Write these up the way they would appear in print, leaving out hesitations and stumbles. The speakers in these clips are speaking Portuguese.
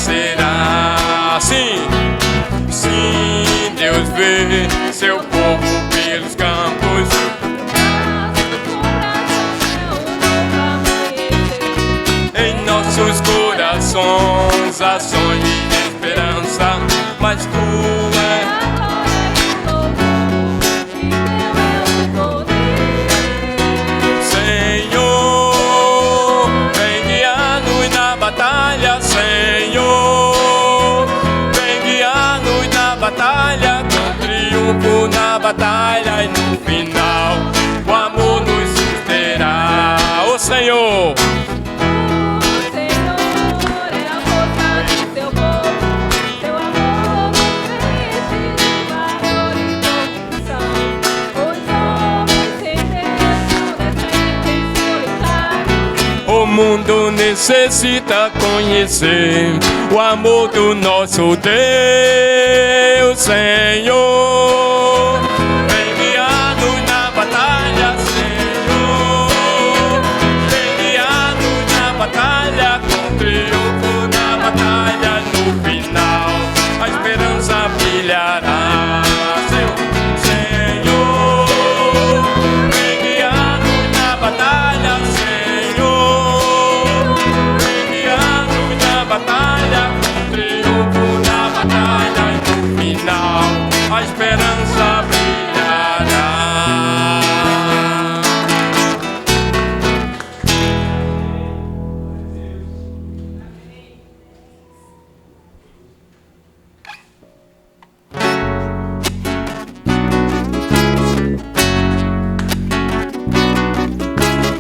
será. Sim, sim, Deus vê seu povo pelos campos. Em nossos corações, ações de esperança, mas tu é. Senhor, vem guiar-nos na batalha, com triunfo na batalha, e no final o amor nos susterá. Ô Senhor, é a força do teu povo, teu amor nos enche de valor e convicção. Os homens sem Deus não defendem solitários. o mundo necessita conhecer o amor do nosso Deus. Senhor, vem guiar-nos na batalha, Senhor, vem guiar-nos na batalha, com triunfo na batalha, no final a esperança brilhará. Senhor, vem guiar-nos na batalha, Senhor, vem guiar-nos na batalha, com triunfo na batalha, e no final a esperança brilhará.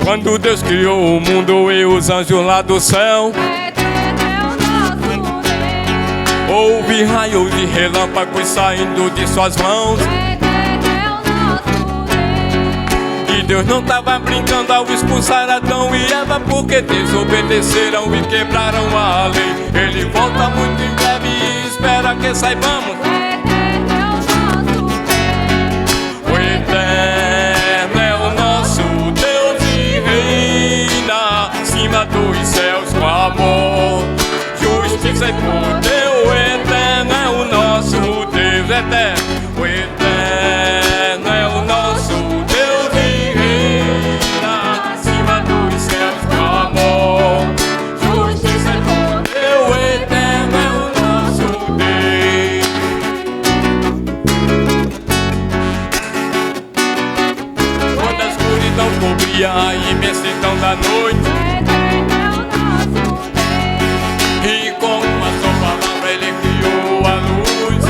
Quando Deus criou o mundo e os anjos lá do céu, houve raios de relâmpagos saindo de suas mãos. E Deus não estava brincando ao expulsar Adão e Eva, porque desobedeceram e quebraram a lei. Ele volta muito em breve e espera que saibamos. O Eterno é o nosso Deus e reina acima dos céus com amor, justiça e poder. O Eterno é o nosso Deus eterno. O Eterno é o nosso Deus e reina acima dos céus com amor, justiça e poder. O Eterno é o nosso Deus. Quando a escuridão cobria a imensidão da noite, e com uma só palavra ele criou a luz.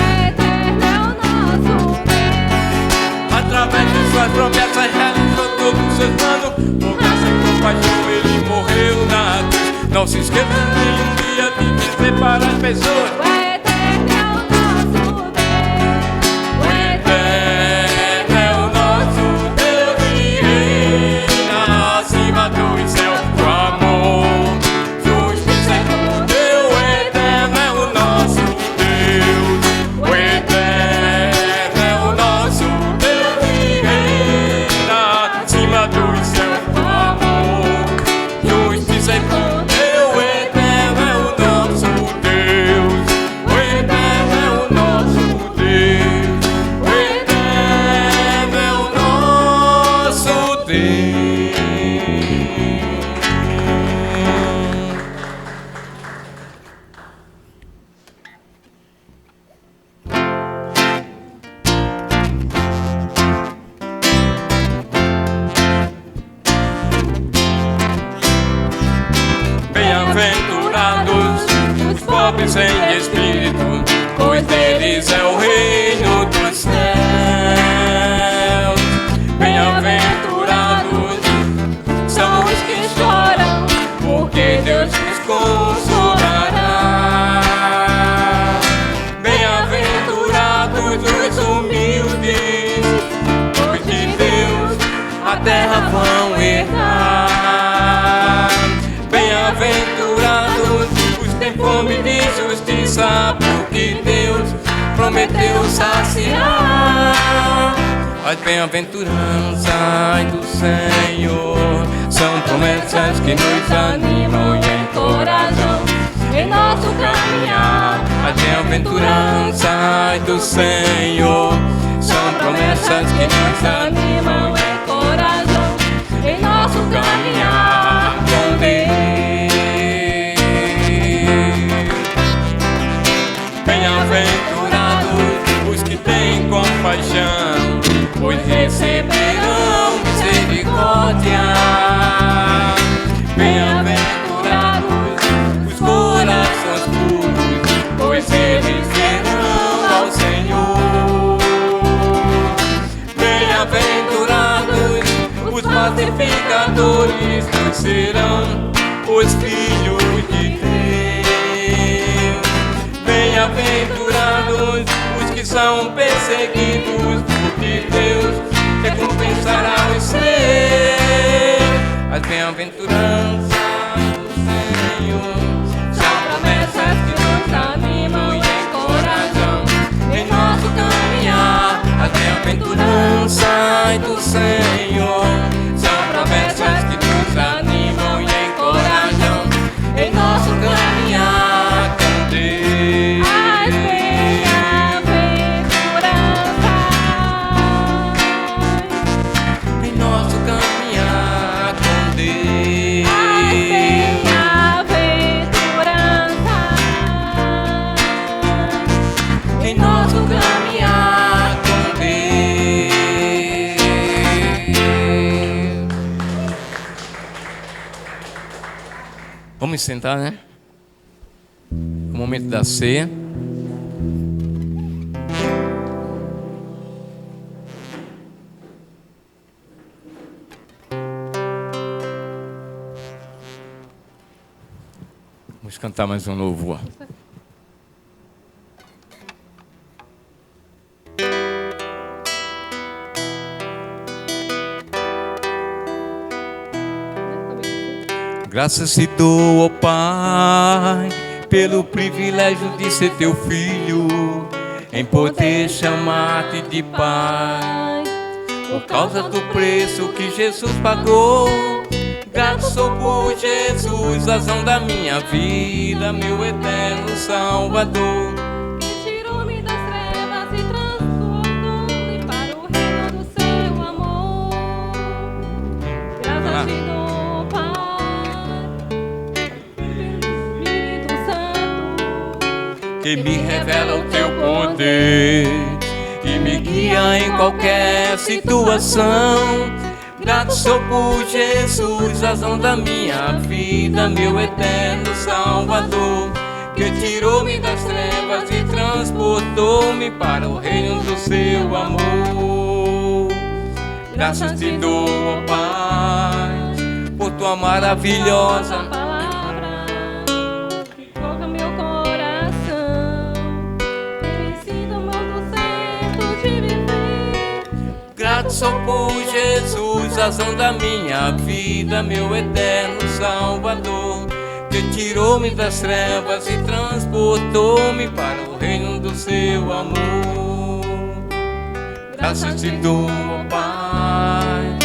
Através de suas promessas realizou todos os seus planos. Por graça e compaixão ele morreu na cruz. Não se esqueça nenhum dia de dizer para as pessoas: o Eterno é o nosso Deus e reina acima dos céus com amor, justiça e poder. O Eterno é o nosso Deus. O Eterno é o nosso Deus e reina acima dos céus com amor, justiça e poder. O Eterno é o nosso Deus. O Eterno é o nosso Deus. O Eterno é o nosso Deus. Bem-aventurados os pobres em espírito, pois deles é o reino dos céus. Bem-aventurados são os que choram, porque Deus os consolará. Bem-aventurados os humildes, pois de Deus a terra vão herdar. Bem-aventurados os que têm fome de justiça, porque Deus prometeu saciar. As bem-aventuranças do Senhor são promessas que nos animam e encorajam em nosso caminhar. As bem-aventuranças do Senhor são promessas que nos animam e encorajam em nosso caminhar com Deus. Bem-aventurados os que têm compaixão, pois receberão misericórdia. Bem-aventurados os corações puros, pois eles verão ao Senhor. Bem-aventurados os pacificadores, pois serão os filhos de Deus. Bem-aventurados os que são perseguidos, porque Deus recompensará os seus. As bem-aventuranças do Senhor são promessas que nos animam e encorajam em nosso caminhar. As bem-aventuranças do Senhor são promessas que nos animam e encorajam em nosso caminhar com Deus. As bem-aventuranças, Em nosso caminhar com Deus. as bem-aventuranças, Em nosso caminhar com Deus. Vamos sentar, né? O momento da ceia. Vamos cantar mais um louvor. Graças te dou, ó Pai, pelo privilégio de ser teu filho, em poder chamar-te de Pai. Por causa do preço que Jesus pagou, grato sou por Jesus, razão da minha vida, meu eterno Salvador. que tirou-me das trevas e transportou-me para o reino do seu amor. Graças te dou, Pai, pelo Espírito Santo, Que me revela o teu poder e me guia em qualquer situação. Grato sou por Jesus, razão da minha vida, meu eterno Salvador, que tirou-me das trevas e transportou-me para o reino do seu amor. Graças te dou, ó Pai, por tua maravilhosa palavra que toca meu coração, me ensina o modo certo de viver. Grato sou por Jesus, razão da minha vida, meu eterno Salvador, que tirou-me das trevas e transportou-me para o reino do seu amor. Graças te dou, ó Pai,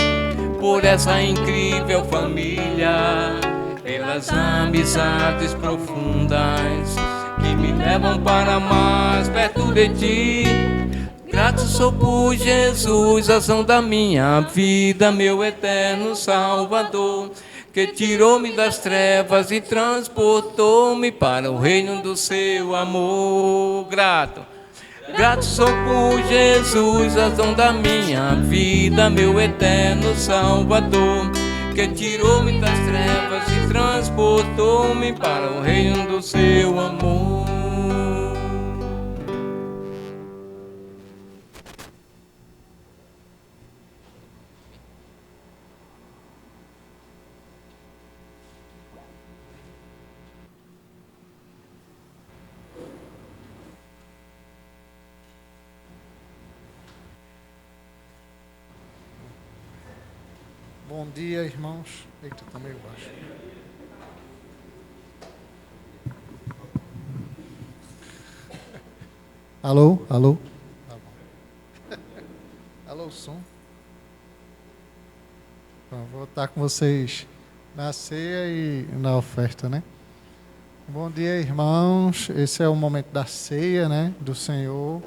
por essa incrível família, pelas amizades profundas que me levam para mais perto de ti. Grato sou por Jesus, razão da minha vida, meu eterno Salvador, que tirou-me das trevas e transportou-me para o reino do seu amor. Grato sou por Jesus, razão da minha vida, meu eterno Salvador, que tirou-me das trevas e transportou-me para o reino do seu amor. Bom dia, irmãos. Eita, tá meio baixo. Alô? Alô? Tá bom. Alô, som. Bom, vou estar com vocês na ceia e na oferta, né? Bom dia, irmãos. Esse é o momento da ceia, né, do Senhor.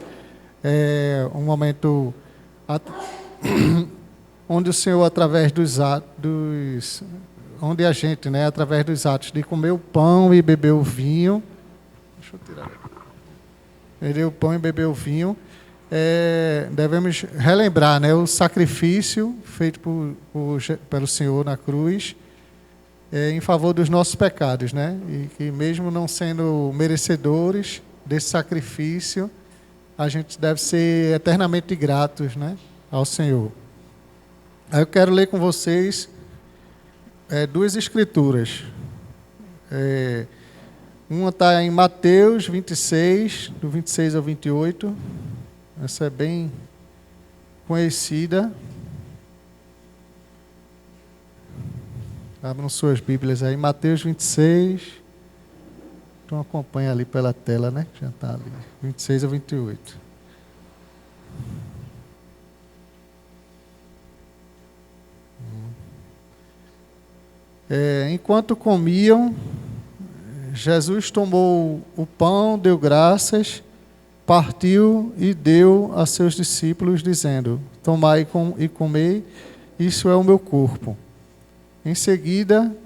É um momento onde o Senhor, através dos atos, onde a gente, né, através dos atos de comer o pão e beber o vinho, deixa eu tirar. Beber o pão e beber o vinho, devemos relembrar, né, o sacrifício feito pelo Senhor na cruz, em favor dos nossos pecados, né? E que mesmo não sendo merecedores desse sacrifício, a gente deve ser eternamente gratos, né, ao Senhor. Aí eu quero ler com vocês duas escrituras. Uma está em Mateus 26, do 26 ao 28. Essa é bem conhecida. Abram suas Bíblias aí, Mateus 26. Então acompanha ali pela tela, né? Já está ali. 26 a 28. Enquanto comiam, Jesus tomou o pão, deu graças, partiu e deu a seus discípulos, dizendo: tomai e comei, isso é o meu corpo. Em seguida,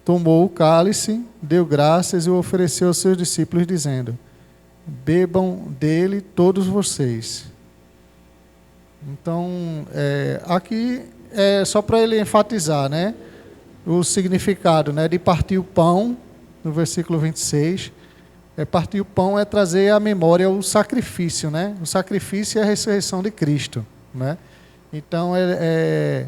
tomou o cálice, deu graças e o ofereceu aos seus discípulos, dizendo: bebam dele todos vocês. Então, aqui é só para ele enfatizar, né, o significado, né, de partir o pão, no versículo 26. Partir o pão é trazer à memória o sacrifício, né? O sacrifício é a ressurreição de Cristo, né? Então, é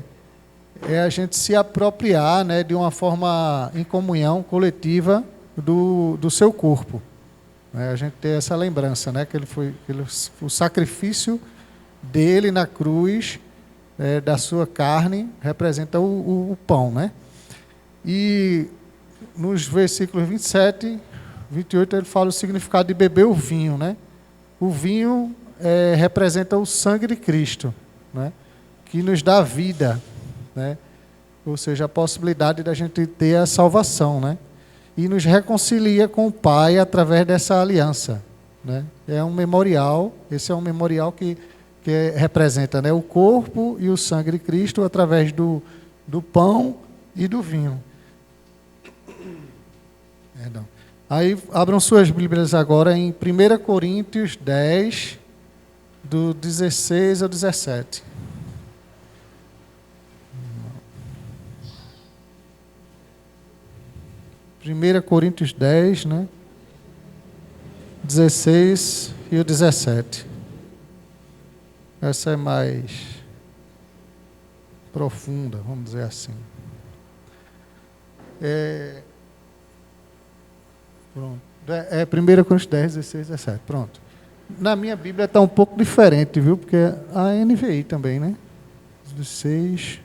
a gente se apropriar, né, de uma forma em comunhão coletiva do seu corpo. A gente ter essa lembrança, né, que o sacrifício dele na cruz, da sua carne, representa o pão, né? E nos versículos 27, 28, ele fala o significado de beber o vinho, né? O vinho representa o sangue de Cristo, né, que nos dá vida, né? Ou seja, a possibilidade da gente ter a salvação, né? E nos reconcilia com o Pai através dessa aliança, né? É um memorial, esse é um memorial que representa, né, o corpo e o sangue de Cristo através do pão e do vinho. Perdão. Aí abram suas Bíblias agora em 1 Coríntios 10, do 16 ao 17. 1 Coríntios 10, né? 16 e o 17. Essa é mais profunda, vamos dizer assim. Pronto. 1 Coríntios 10, 16 e 17. Pronto. Na minha Bíblia está um pouco diferente, viu? Porque a NVI também, né? 16.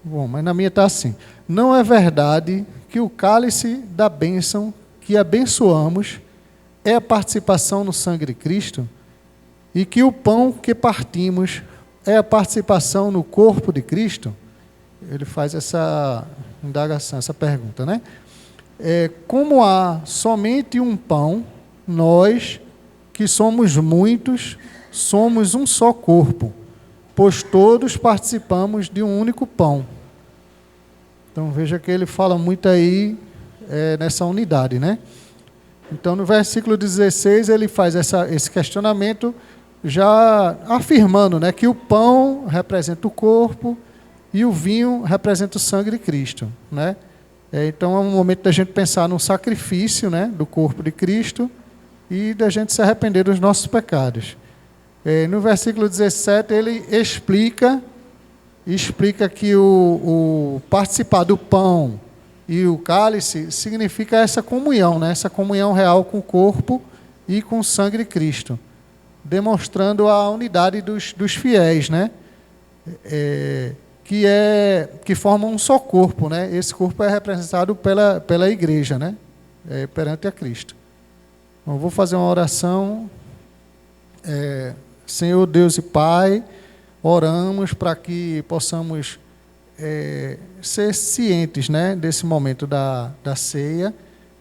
Bom, mas na minha está assim: não é verdade que o cálice da bênção que abençoamos é a participação no sangue de Cristo, e que o pão que partimos é a participação no corpo de Cristo? Ele faz essa indagação, essa pergunta, né? Como há somente um pão, nós, que somos muitos, somos um só corpo, pois todos participamos de um único pão. Então veja que ele fala muito aí nessa unidade, né? Então no versículo 16 ele faz esse questionamento, já afirmando, né, que o pão representa o corpo e o vinho representa o sangue de Cristo, né? Então é um momento da gente pensar no sacrifício, né, do corpo de Cristo e da gente se arrepender dos nossos pecados. No versículo 17 ele explica que o participar do pão e o cálice significa essa comunhão, né? Essa comunhão real com o corpo e com o sangue de Cristo, demonstrando a unidade dos fiéis, né? Que formam um só corpo, né? Esse corpo é representado pela igreja, né? Perante a Cristo. Então, eu vou fazer uma oração. Senhor Deus e Pai, oramos para que possamos ser cientes, né, desse momento da ceia,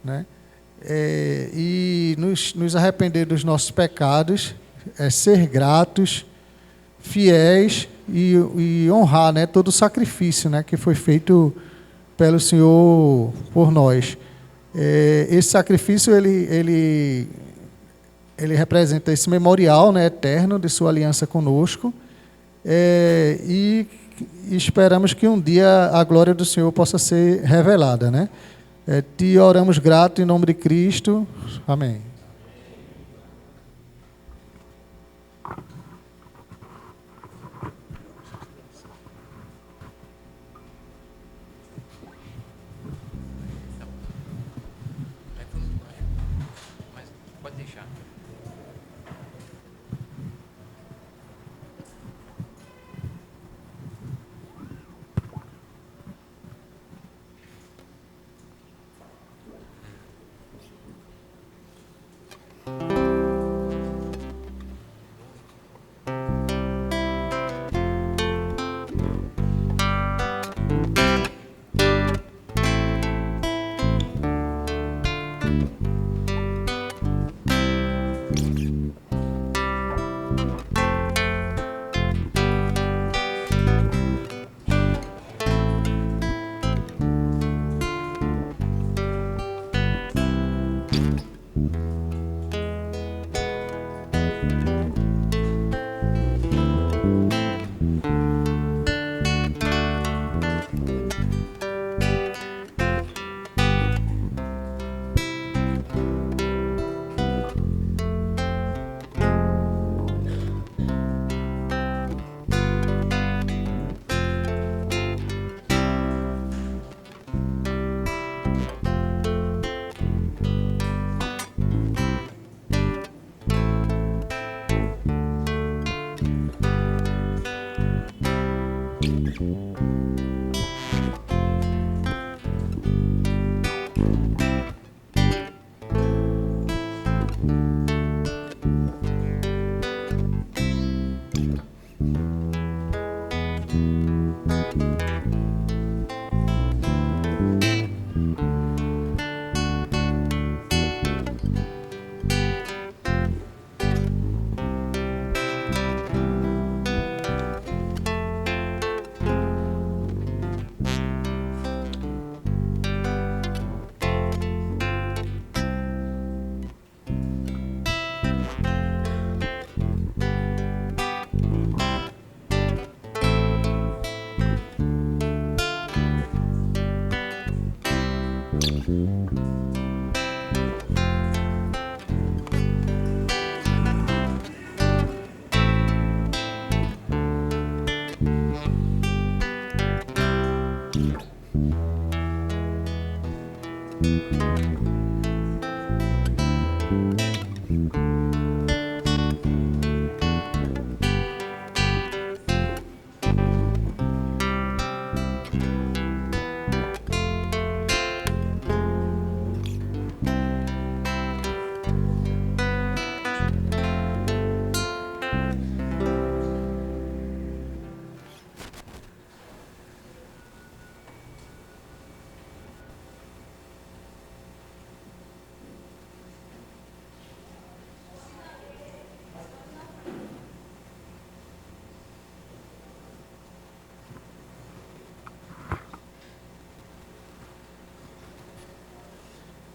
né? E nos arrepender dos nossos pecados, ser gratos, fiéis e honrar, né, todo o sacrifício, né, que foi feito pelo Senhor por nós. Esse sacrifício ele representa esse memorial, né, eterno de sua aliança conosco, e esperamos que um dia a glória do Senhor possa ser revelada, né? Te oramos grato em nome de Cristo. Amém. Mas pode deixar.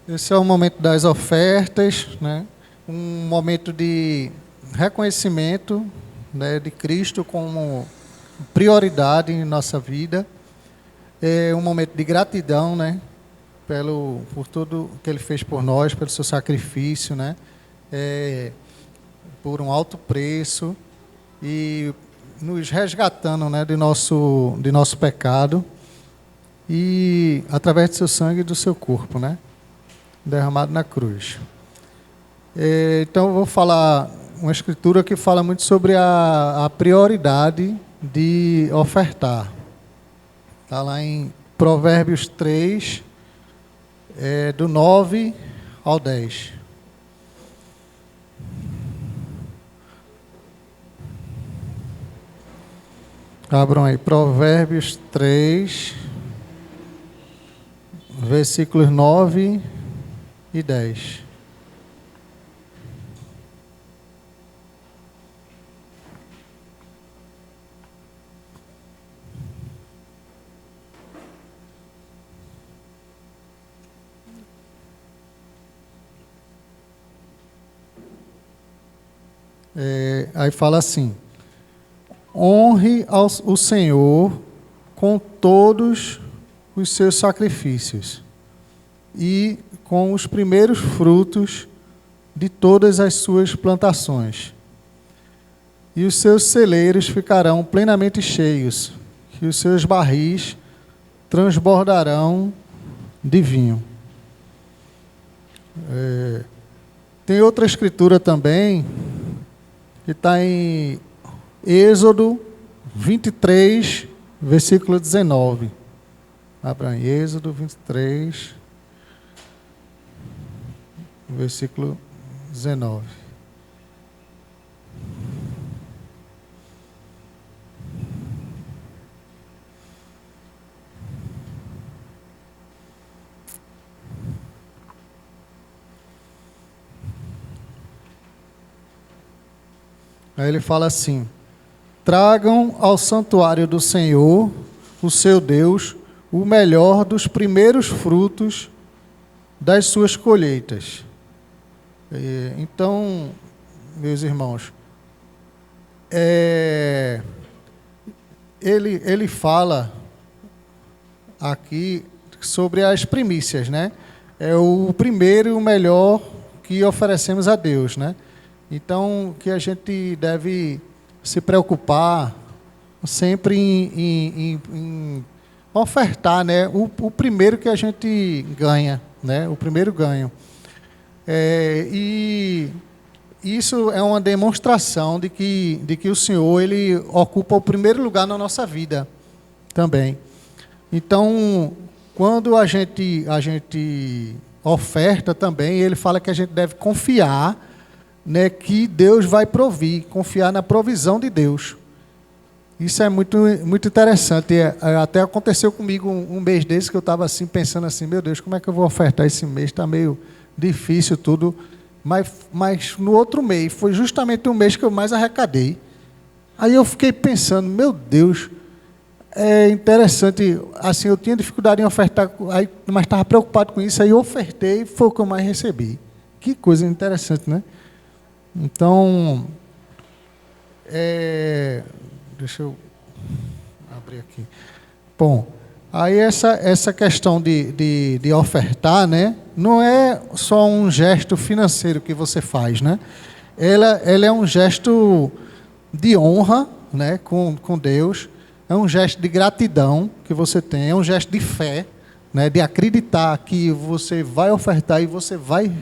Esse é o momento das ofertas, né? Um momento de reconhecimento, né, de Cristo como prioridade em nossa vida. É um momento de gratidão, né, por tudo que Ele fez por nós, pelo seu sacrifício, né, por um alto preço e nos resgatando, né, de nosso pecado e através do seu sangue e do seu corpo, né, derramado na cruz. Então eu vou falar uma escritura que fala muito sobre a prioridade de ofertar. Está lá em Provérbios 3, do 9 ao 10. Abram aí, Provérbios 3, versículos 9 e 10. Aí fala assim: honre o Senhor com todos os seus sacrifícios e com os primeiros frutos de todas as suas plantações. E os seus celeiros ficarão plenamente cheios, e os seus barris transbordarão de vinho. Tem outra escritura também, que está em Êxodo 23, versículo 19. Abra em Êxodo 23, versículo 19. Aí ele fala assim: tragam ao santuário do Senhor, o seu Deus, o melhor dos primeiros frutos das suas colheitas. Então, meus irmãos, ele fala aqui sobre as primícias, né? É o primeiro e o melhor que oferecemos a Deus, né? Então, que a gente deve se preocupar sempre em ofertar, né? O primeiro que a gente ganha, né? O primeiro ganho. E isso é uma demonstração de que o Senhor, Ele ocupa o primeiro lugar na nossa vida também. Então, quando a gente oferta também, Ele fala que a gente deve confiar, né, que Deus vai provir, confiar na provisão de Deus. Isso é muito, muito interessante. Até aconteceu comigo um mês desse que eu estava assim, pensando assim: meu Deus, como é que eu vou ofertar esse mês? Está meio difícil tudo. Mas no outro mês, foi justamente o mês que eu mais arrecadei. Aí eu fiquei pensando: meu Deus, é interessante. Assim, eu tinha dificuldade em ofertar, mas estava preocupado com isso. Aí eu ofertei, foi o que eu mais recebi. Que coisa interessante, né? Então, deixa eu abrir aqui. Bom, aí essa questão de ofertar, né, não é só um gesto financeiro que você faz, né? Ela é um gesto de honra, né, com Deus, é um gesto de gratidão que você tem, é um gesto de fé, né, de acreditar que você vai ofertar e você vai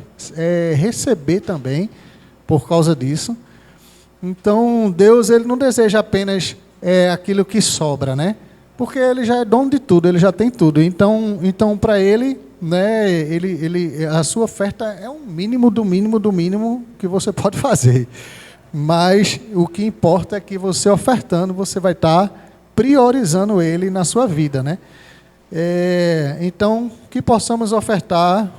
receber também por causa disso. Então, Deus, Ele não deseja apenas aquilo que sobra, né? Porque Ele já é dono de tudo, Ele já tem tudo. Então para Ele, né, a sua oferta é um mínimo do mínimo do mínimo que você pode fazer. Mas o que importa é que você ofertando, você vai estar priorizando Ele na sua vida, né? Então, que possamos ofertar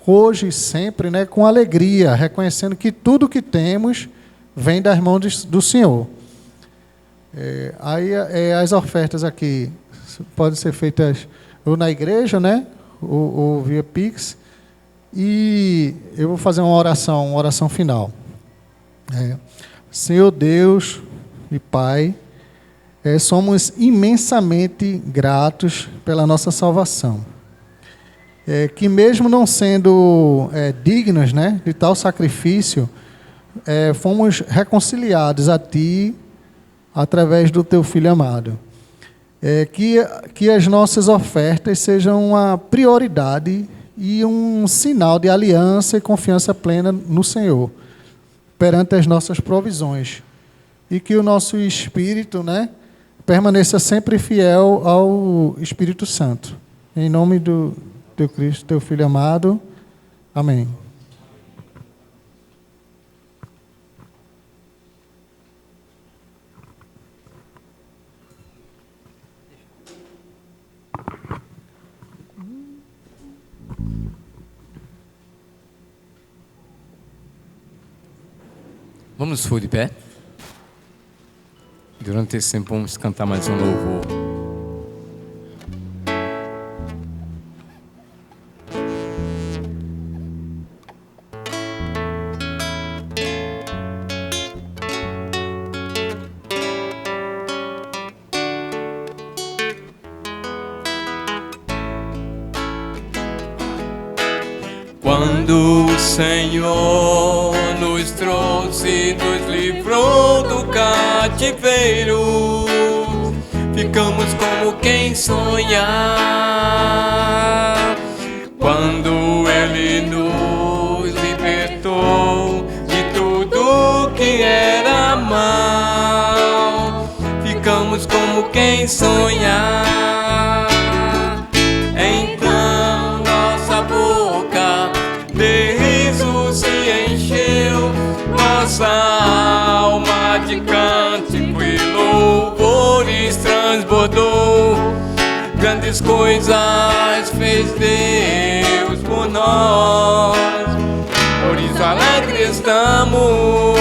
hoje e sempre, né, com alegria, reconhecendo que tudo que temos vem das mãos do Senhor. Aí as ofertas aqui podem ser feitas ou na igreja, né, ou via Pix. E eu vou fazer uma oração final. Senhor Deus e Pai, somos imensamente gratos pela nossa salvação. Que mesmo não sendo dignos, né, de tal sacrifício, fomos reconciliados a Ti através do Teu Filho amado. Que as nossas ofertas sejam uma prioridade e um sinal de aliança e confiança plena no Senhor, perante as nossas provisões. E que o nosso espírito, né, permaneça sempre fiel ao Espírito Santo. Em nome do Teu Cristo, Teu Filho amado. Amém. Vamos for de pé? Durante esse tempo vamos cantar mais um louvor. Quando o Senhor nos trouxe, nos livrou do cativeiro, ficamos como quem sonha. Quando Ele nos libertou de tudo que era mal, ficamos como quem sonha. Então nossa boca de riso se encheu, nossa alma de cântico e louvores transbordou. Grandes coisas fez Deus por nós, por isso alegres estamos.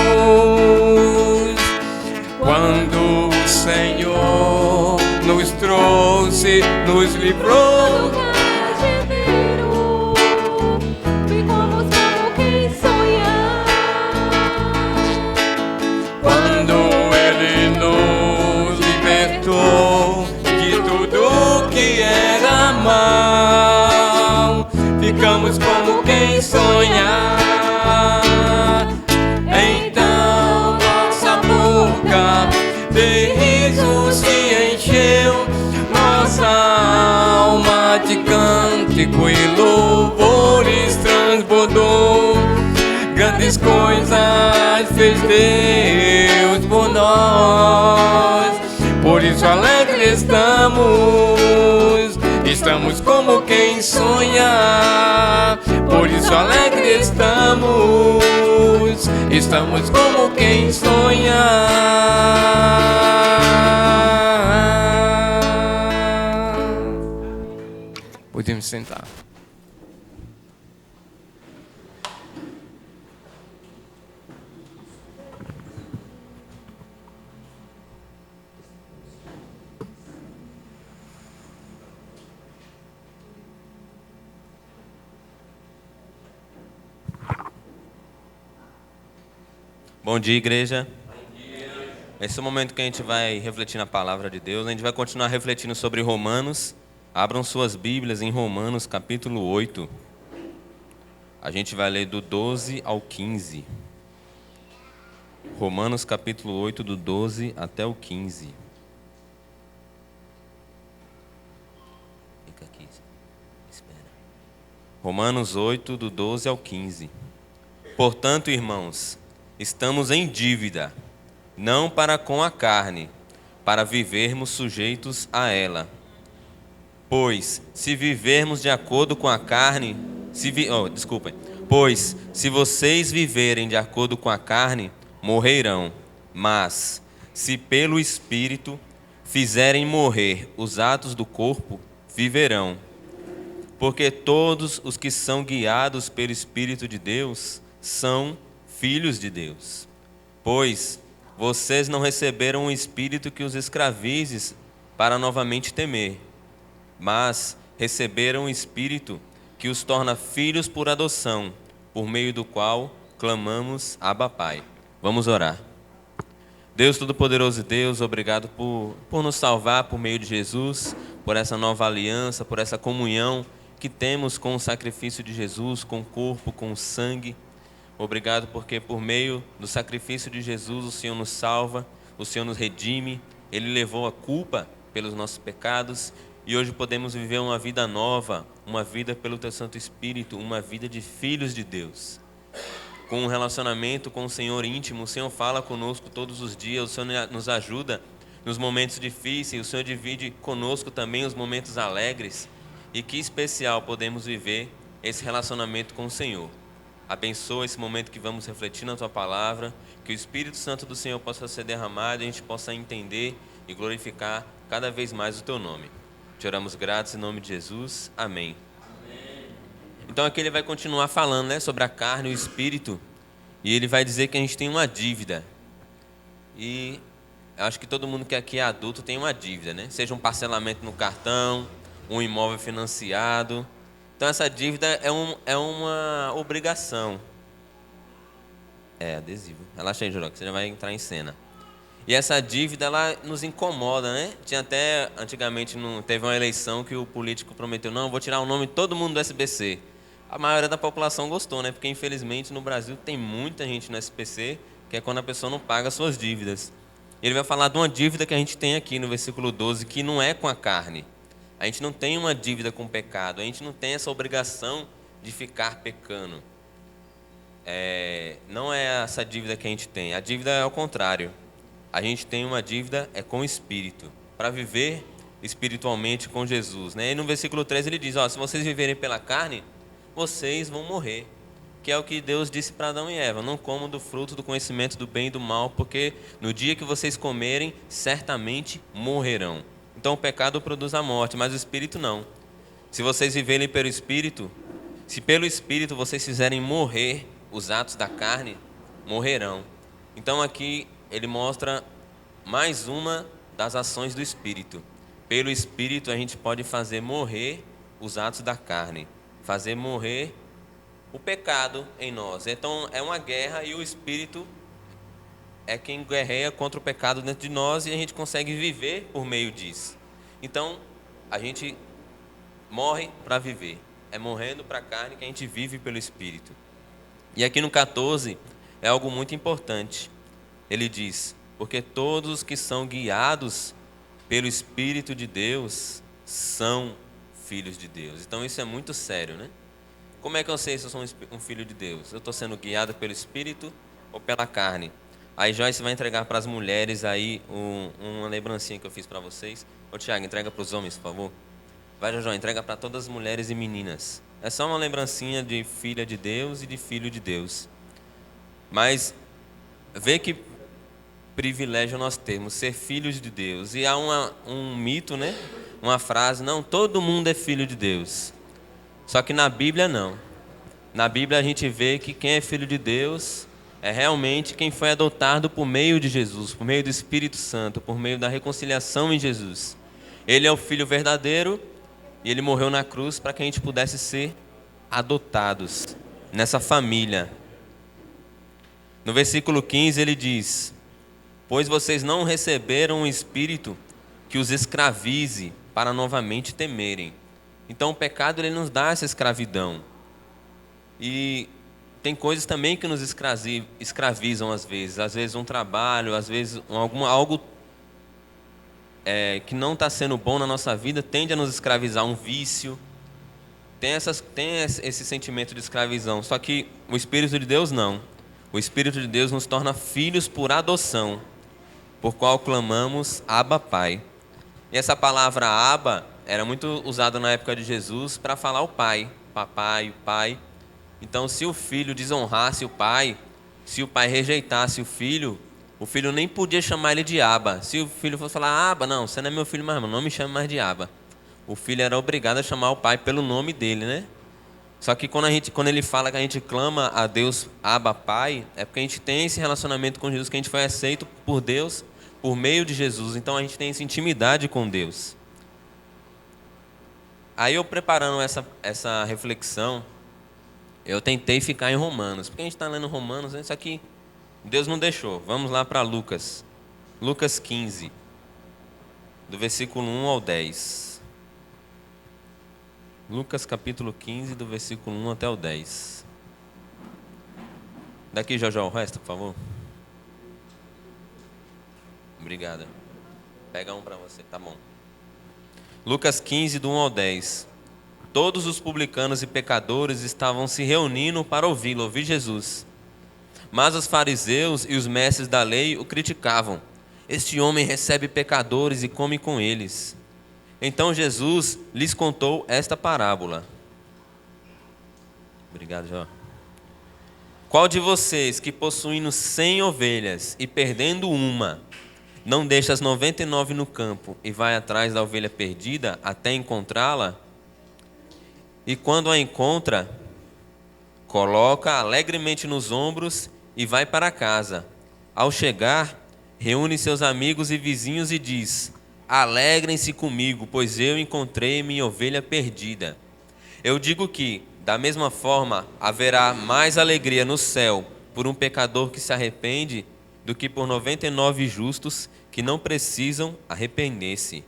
Quando o Senhor nos trouxe, nos livrou. Ficamos como quem sonha. Então nossa boca de riso se encheu, nossa alma de cântico e louvores transbordou. Grandes coisas fez Deus por nós, por isso alegres estamos. Estamos como quem sonha, por isso alegres estamos. Estamos como quem sonha. Podemos sentar. Bom dia, igreja. Bom dia. Esse é o momento que a gente vai refletir na palavra de Deus. A gente vai continuar refletindo sobre Romanos. Abram suas Bíblias em Romanos, capítulo 8. A gente vai ler do 12 ao 15. Romanos, capítulo 8, do 12 até o 15. Fica aqui. Espera. Romanos 8, do 12 ao 15. Portanto, irmãos, estamos em dívida, não para com a carne, para vivermos sujeitos a ela. Pois, se vivermos de acordo com a carne, pois, se vocês viverem de acordo com a carne, morrerão. Mas, se pelo Espírito fizerem morrer os atos do corpo, viverão. Porque todos os que são guiados pelo Espírito de Deus são filhos de Deus. Pois vocês não receberam um espírito que os escravize para novamente temer, mas receberam um espírito que os torna filhos por adoção, por meio do qual clamamos Abba Pai. Vamos orar. Deus Todo-Poderoso e Deus, obrigado por nos salvar por meio de Jesus, por essa nova aliança, por essa comunhão que temos com o sacrifício de Jesus, com o corpo, com o sangue. Obrigado porque por meio do sacrifício de Jesus o Senhor nos salva, o Senhor nos redime, Ele levou a culpa pelos nossos pecados e hoje podemos viver uma vida nova, uma vida pelo Teu Santo Espírito, uma vida de filhos de Deus. Com um relacionamento com o Senhor íntimo, o Senhor fala conosco todos os dias, o Senhor nos ajuda nos momentos difíceis, o Senhor divide conosco também os momentos alegres e que especial podemos viver esse relacionamento com o Senhor. Abençoa esse momento que vamos refletir na Tua Palavra, que o Espírito Santo do Senhor possa ser derramado e a gente possa entender e glorificar cada vez mais o Teu nome. Te oramos gratos em nome de Jesus. Amém. Então aqui ele vai continuar falando, sobre a carne e o Espírito. E ele vai dizer que a gente tem uma dívida. E eu acho que todo mundo que aqui é adulto tem uma dívida, né? Seja um parcelamento no cartão, um imóvel financiado. Então essa dívida é uma obrigação. É adesivo. Relaxa aí, Joró, que você já vai entrar em cena. E essa dívida, ela nos incomoda, né? Tinha até, antigamente, teve uma eleição que o político prometeu, não, vou tirar o nome de todo mundo do SBC. A maioria da população gostou, né? Porque, infelizmente, no Brasil tem muita gente no SBC, que é quando a pessoa não paga suas dívidas. Ele vai falar de uma dívida que a gente tem aqui no versículo 12, que não é com a carne. A gente não tem uma dívida com o pecado, a gente não tem essa obrigação de ficar pecando. Não é essa dívida que a gente tem, a dívida é ao contrário. A gente tem uma dívida com o Espírito, para viver espiritualmente com Jesus, né? E no versículo 13 ele diz, se vocês viverem pela carne, vocês vão morrer. Que é o que Deus disse para Adão e Eva, não comam do fruto do conhecimento do bem e do mal, porque no dia que vocês comerem, certamente morrerão. Então o pecado produz a morte, mas o Espírito não. Se vocês viverem pelo Espírito, se pelo Espírito vocês fizerem morrer os atos da carne, morrerão. Então aqui ele mostra mais uma das ações do Espírito. Pelo Espírito a gente pode fazer morrer os atos da carne, fazer morrer o pecado em nós. Então é uma guerra e o Espírito é quem guerreia contra o pecado dentro de nós e a gente consegue viver por meio disso. Então a gente morre para viver. É morrendo para a carne que a gente vive pelo Espírito. E aqui no 14 é algo muito importante. Ele diz, porque todos os que são guiados pelo Espírito de Deus são filhos de Deus. Então isso é muito sério, né? Como é que eu sei se eu sou um filho de Deus? Eu estou sendo guiado pelo Espírito ou pela carne? Aí Joyce vai entregar para as mulheres aí uma lembrancinha que eu fiz para vocês. Ô Tiago, entrega para os homens, por favor. Vai, Jojo, entrega para todas as mulheres e meninas. É só uma lembrancinha de filha de Deus e de filho de Deus. Mas vê que privilégio nós temos, ser filhos de Deus. E há um mito, né? Uma frase, não, todo mundo é filho de Deus. Só que na Bíblia não. Na Bíblia a gente vê que quem é filho de Deus é realmente quem foi adotado por meio de Jesus, por meio do Espírito Santo, por meio da reconciliação em Jesus. Ele é o Filho verdadeiro e ele morreu na cruz para que a gente pudesse ser adotados nessa família. No versículo 15 ele diz, pois vocês não receberam um espírito que os escravize para novamente temerem. Então o pecado ele nos dá essa escravidão. E tem coisas também que nos escravizam às vezes um trabalho, às vezes algo que não está sendo bom na nossa vida tende a nos escravizar, um vício. Tem esse sentimento de escravidão, só que o Espírito de Deus não. O Espírito de Deus nos torna filhos por adoção, por qual clamamos Abba, Pai. E essa palavra Abba era muito usada na época de Jesus para falar o Pai, papai, o Pai. Então, se o filho desonrasse o pai, se o pai rejeitasse o filho nem podia chamar ele de Abba. Se o filho fosse falar, Abba, não, você não é meu filho mais, irmão, não me chame mais de Abba. O filho era obrigado a chamar o pai pelo nome dele, né? Só que quando ele fala que a gente clama a Deus Abba, Pai, é porque a gente tem esse relacionamento com Jesus, que a gente foi aceito por Deus por meio de Jesus. Então a gente tem essa intimidade com Deus. Aí eu preparando essa reflexão, eu tentei ficar em Romanos, porque a gente está lendo Romanos, isso aqui Deus não deixou. Vamos lá para Lucas. Lucas 15, do versículo 1 ao 10. Lucas capítulo 15, do versículo 1 até o 10. Daqui, Jojo, o resto, por favor. Obrigado. Pega um para você, tá bom. Lucas 15, do 1 ao 10. Todos os publicanos e pecadores estavam se reunindo para ouvir Jesus. Mas os fariseus e os mestres da lei o criticavam. Este homem recebe pecadores e come com eles. Então Jesus lhes contou esta parábola. Obrigado, Jó. Qual de vocês que possuindo 100 ovelhas e perdendo uma, não deixa as 99 no campo e vai atrás da ovelha perdida até encontrá-la? E quando a encontra, coloca alegremente nos ombros e vai para casa. Ao chegar, reúne seus amigos e vizinhos e diz: Alegrem-se comigo, pois eu encontrei minha ovelha perdida. Eu digo que, da mesma forma, haverá mais alegria no céu por um pecador que se arrepende do que por 99 justos que não precisam arrepender-se.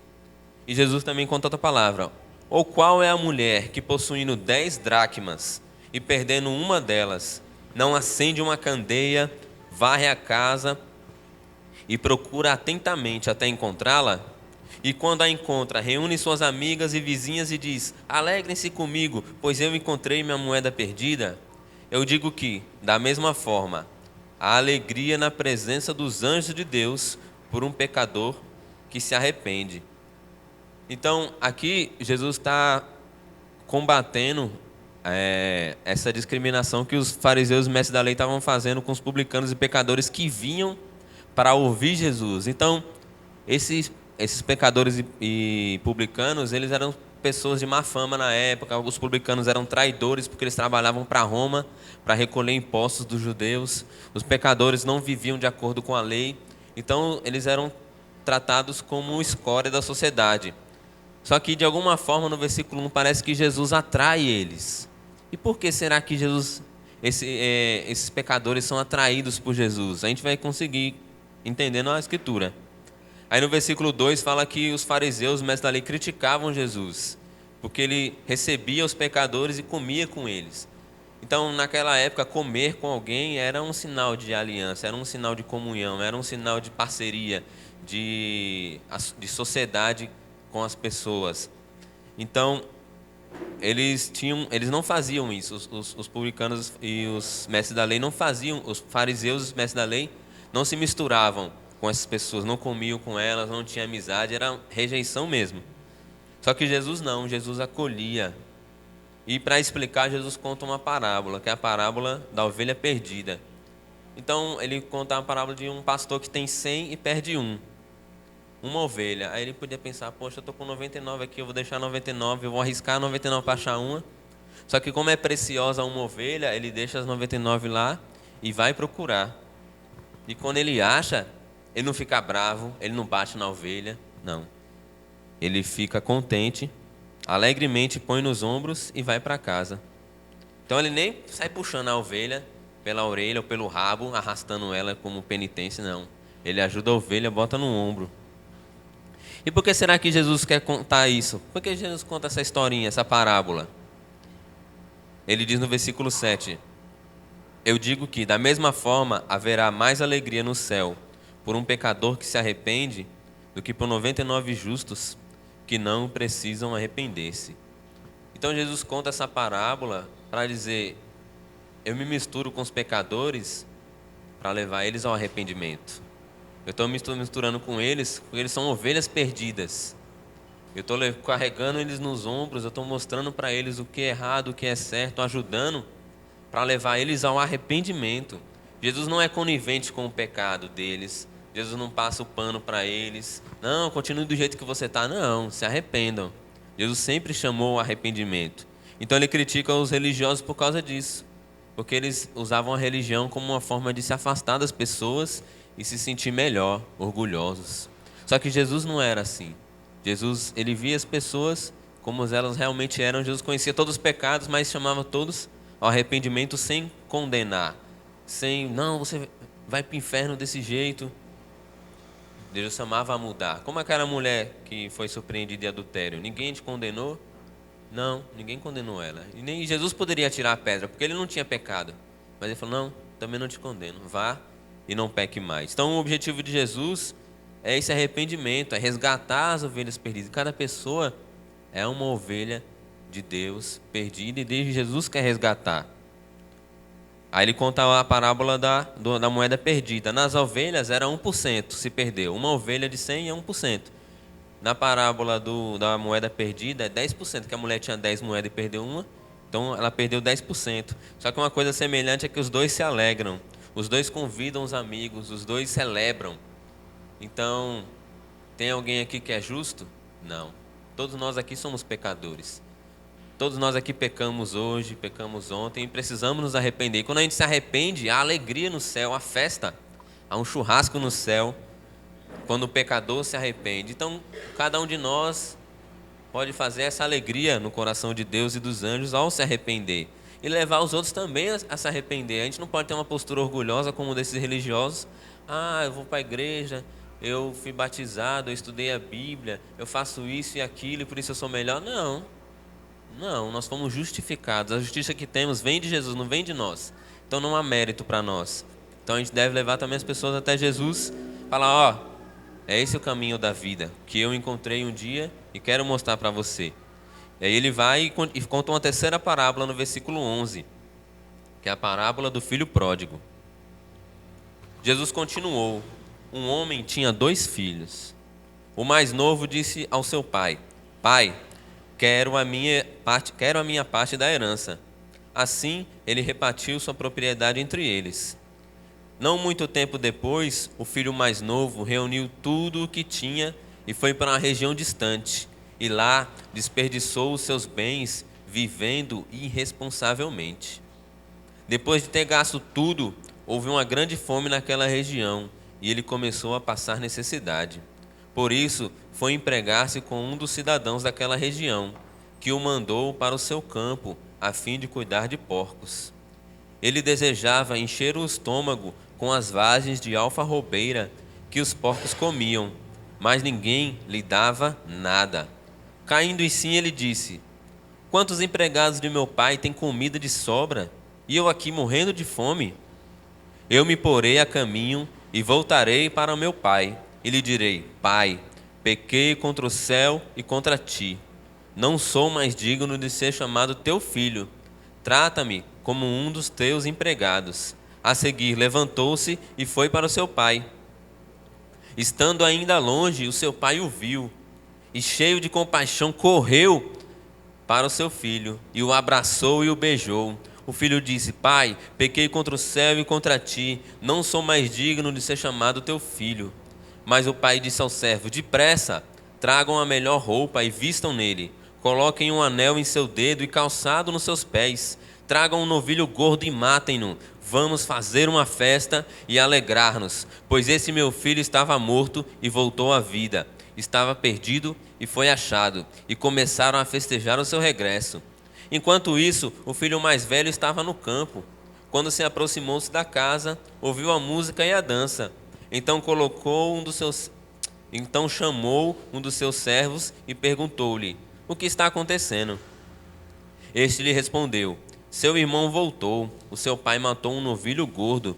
E Jesus também conta outra palavra. Ou qual é a mulher que, possuindo 10 dracmas e perdendo uma delas, não acende uma candeia, varre a casa e procura atentamente até encontrá-la? E quando a encontra, reúne suas amigas e vizinhas e diz: Alegrem-se comigo, pois eu encontrei minha moeda perdida. Eu digo que, da mesma forma, há alegria na presença dos anjos de Deus por um pecador que se arrepende. Então, aqui, Jesus está combatendo essa discriminação que os fariseus e mestres da lei estavam fazendo com os publicanos e pecadores que vinham para ouvir Jesus. Então, esses pecadores e publicanos, eles eram pessoas de má fama na época. Os publicanos eram traidores porque eles trabalhavam para Roma para recolher impostos dos judeus. Os pecadores não viviam de acordo com a lei. Então, eles eram tratados como escória da sociedade. Só que, de alguma forma, no versículo 1, parece que Jesus atrai eles. E por que será que esses pecadores são atraídos por Jesus? A gente vai conseguir entendendo a Escritura. Aí no versículo 2 fala que os fariseus, os mestres da lei, criticavam Jesus, porque ele recebia os pecadores e comia com eles. Então, naquela época, comer com alguém era um sinal de aliança, era um sinal de comunhão, era um sinal de parceria, de sociedade com as pessoas. Então, eles não faziam isso. Os publicanos e os mestres da lei não faziam. Os fariseus e os mestres da lei não se misturavam com essas pessoas, não comiam com elas, não tinha amizade, era rejeição mesmo. Só que Jesus não, Jesus acolhia. E para explicar, Jesus conta uma parábola, que é a parábola da ovelha perdida. Então, ele conta a parábola de um pastor que tem 100 e perde uma ovelha. Aí ele podia pensar: poxa, eu estou com 99 aqui, eu vou deixar 99, eu vou arriscar 99 para achar uma. Só que como é preciosa uma ovelha, ele deixa as 99 lá e vai procurar. E quando ele acha, ele não fica bravo, ele não bate na ovelha, não. Ele fica contente, alegremente põe nos ombros e vai para casa. Então ele nem sai puxando a ovelha pela orelha ou pelo rabo, arrastando ela como penitência, não. Ele ajuda a ovelha, bota no ombro. E por que será que Jesus quer contar isso? Por que Jesus conta essa historinha, essa parábola? Ele diz no versículo 7: Eu digo que, da mesma forma, haverá mais alegria no céu por um pecador que se arrepende do que por 99 justos que não precisam arrepender-se. Então Jesus conta essa parábola para dizer: eu me misturo com os pecadores para levar eles ao arrependimento. Eu estou misturando com eles porque eles são ovelhas perdidas. Eu estou carregando eles nos ombros, eu estou mostrando para eles o que é errado, o que é certo, ajudando para levar eles ao arrependimento. Jesus não é conivente com o pecado deles. Jesus não passa o pano para eles. Não, continue do jeito que você está. Não, se arrependam. Jesus sempre chamou o arrependimento. Então ele critica os religiosos por causa disso. Porque eles usavam a religião como uma forma de se afastar das pessoas e se sentir melhor, orgulhosos. Só que Jesus não era assim. Jesus, ele via as pessoas como elas realmente eram. Jesus conhecia todos os pecados, mas chamava todos ao arrependimento sem condenar. Não, você vai para o inferno desse jeito. Deus chamava a mudar. Como aquela mulher que foi surpreendida de adultério? Ninguém te condenou? Não, ninguém condenou ela. E nem Jesus poderia tirar a pedra, porque ele não tinha pecado. Mas ele falou: não, também não te condeno. Vá e não peque mais. Então o objetivo de Jesus é esse arrependimento, é resgatar as ovelhas perdidas. Cada pessoa é uma ovelha de Deus perdida e desde Jesus quer resgatar. Aí ele conta a parábola da moeda perdida. Nas ovelhas era 1% se perdeu. Uma ovelha de 100 é 1%. Na parábola da moeda perdida é 10%, que a mulher tinha 10 moedas e perdeu uma. Então ela perdeu 10%. Só que uma coisa semelhante é que os dois se alegram. Os dois convidam os amigos, os dois celebram. Então, tem alguém aqui que é justo? Não. Todos nós aqui somos pecadores. Todos nós aqui pecamos hoje, pecamos ontem e precisamos nos arrepender. E quando a gente se arrepende, há alegria no céu, há festa, há um churrasco no céu, quando o pecador se arrepende. Então, cada um de nós pode fazer essa alegria no coração de Deus e dos anjos ao se arrepender. E levar os outros também a se arrepender. A gente não pode ter uma postura orgulhosa como desses religiosos. Ah, eu vou para a igreja, eu fui batizado, eu estudei a Bíblia, eu faço isso e aquilo e por isso eu sou melhor. Não, nós fomos justificados. A justiça que temos vem de Jesus, não vem de nós. Então não há mérito para nós. Então a gente deve levar também as pessoas até Jesus, falar, ó, é esse o caminho da vida que eu encontrei um dia e quero mostrar para você. E aí ele vai e conta uma terceira parábola no versículo 11, que é a parábola do filho pródigo. Jesus continuou: um homem tinha 2 filhos. O mais novo disse ao seu pai: Pai, quero a minha parte da herança. Assim, ele repartiu sua propriedade entre eles. Não muito tempo depois, o filho mais novo reuniu tudo o que tinha e foi para uma região distante. E lá desperdiçou os seus bens vivendo irresponsavelmente. Depois de ter gasto tudo, houve uma grande fome naquela região e ele começou a passar necessidade. Por isso, foi empregar-se com um dos cidadãos daquela região, que o mandou para o seu campo, a fim de cuidar de porcos. Ele desejava encher o estômago com as vagens de alfarrobeira que os porcos comiam, mas ninguém lhe dava nada. Caindo em si, ele disse: Quantos empregados de meu pai têm comida de sobra, e eu aqui morrendo de fome? Eu me porei a caminho e voltarei para o meu pai, e lhe direi: Pai, pequei contra o céu e contra ti. Não sou mais digno de ser chamado teu filho. Trata-me como um dos teus empregados. A seguir, levantou-se e foi para o seu pai. Estando ainda longe, o seu pai o viu, e cheio de compaixão, correu para o seu filho, e o abraçou e o beijou. O filho disse: Pai, pequei contra o céu e contra ti, não sou mais digno de ser chamado teu filho. Mas o pai disse ao servo: Depressa, tragam a melhor roupa e vistam nele. Coloquem um anel em seu dedo e calçado nos seus pés. Tragam um novilho gordo e matem-no. Vamos fazer uma festa e alegrar-nos, pois esse meu filho estava morto e voltou à vida. Estava perdido e foi achado. E começaram a festejar o seu regresso. Enquanto isso, o filho mais velho estava no campo. Quando se aproximou-se da casa, ouviu a música e a dança. Então chamou um dos seus servos e perguntou-lhe: O que está acontecendo? Este lhe respondeu: Seu irmão voltou. O seu pai matou um novilho gordo,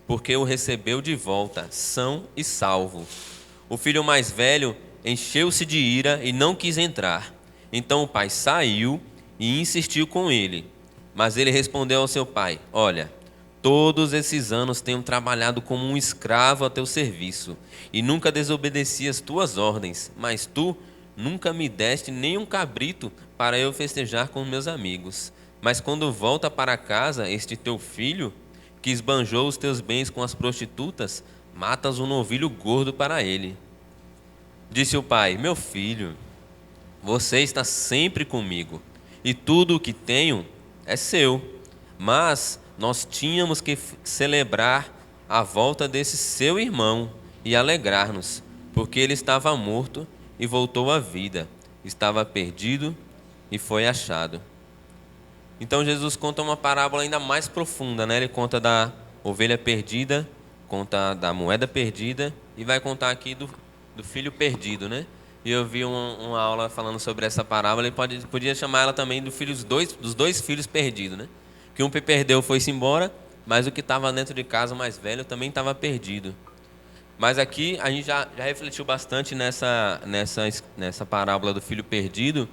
porque o recebeu de volta, são e salvo. O filho mais velho encheu-se de ira e não quis entrar. Então o pai saiu e insistiu com ele. Mas ele respondeu ao seu pai: Olha, todos esses anos tenho trabalhado como um escravo a teu serviço, e nunca desobedeci as tuas ordens, mas tu nunca me deste nem um cabrito para eu festejar com meus amigos. Mas quando volta para casa este teu filho, que esbanjou os teus bens com as prostitutas, matas um novilho gordo para ele. Disse o pai: Meu filho, você está sempre comigo, e tudo o que tenho é seu. Mas nós tínhamos que celebrar a volta desse seu irmão e alegrar-nos, porque ele estava morto e voltou à vida, estava perdido e foi achado. Então Jesus conta uma parábola ainda mais profunda, né? Ele conta da ovelha perdida, conta da moeda perdida e vai contar aqui do filho perdido, né? E eu vi uma aula falando sobre essa parábola, ele podia chamar ela também dos dois filhos perdidos, né? Que um perdeu, foi-se embora, mas o que estava dentro de casa, o mais velho, também estava perdido. Mas aqui a gente já refletiu bastante nessa parábola do filho perdido,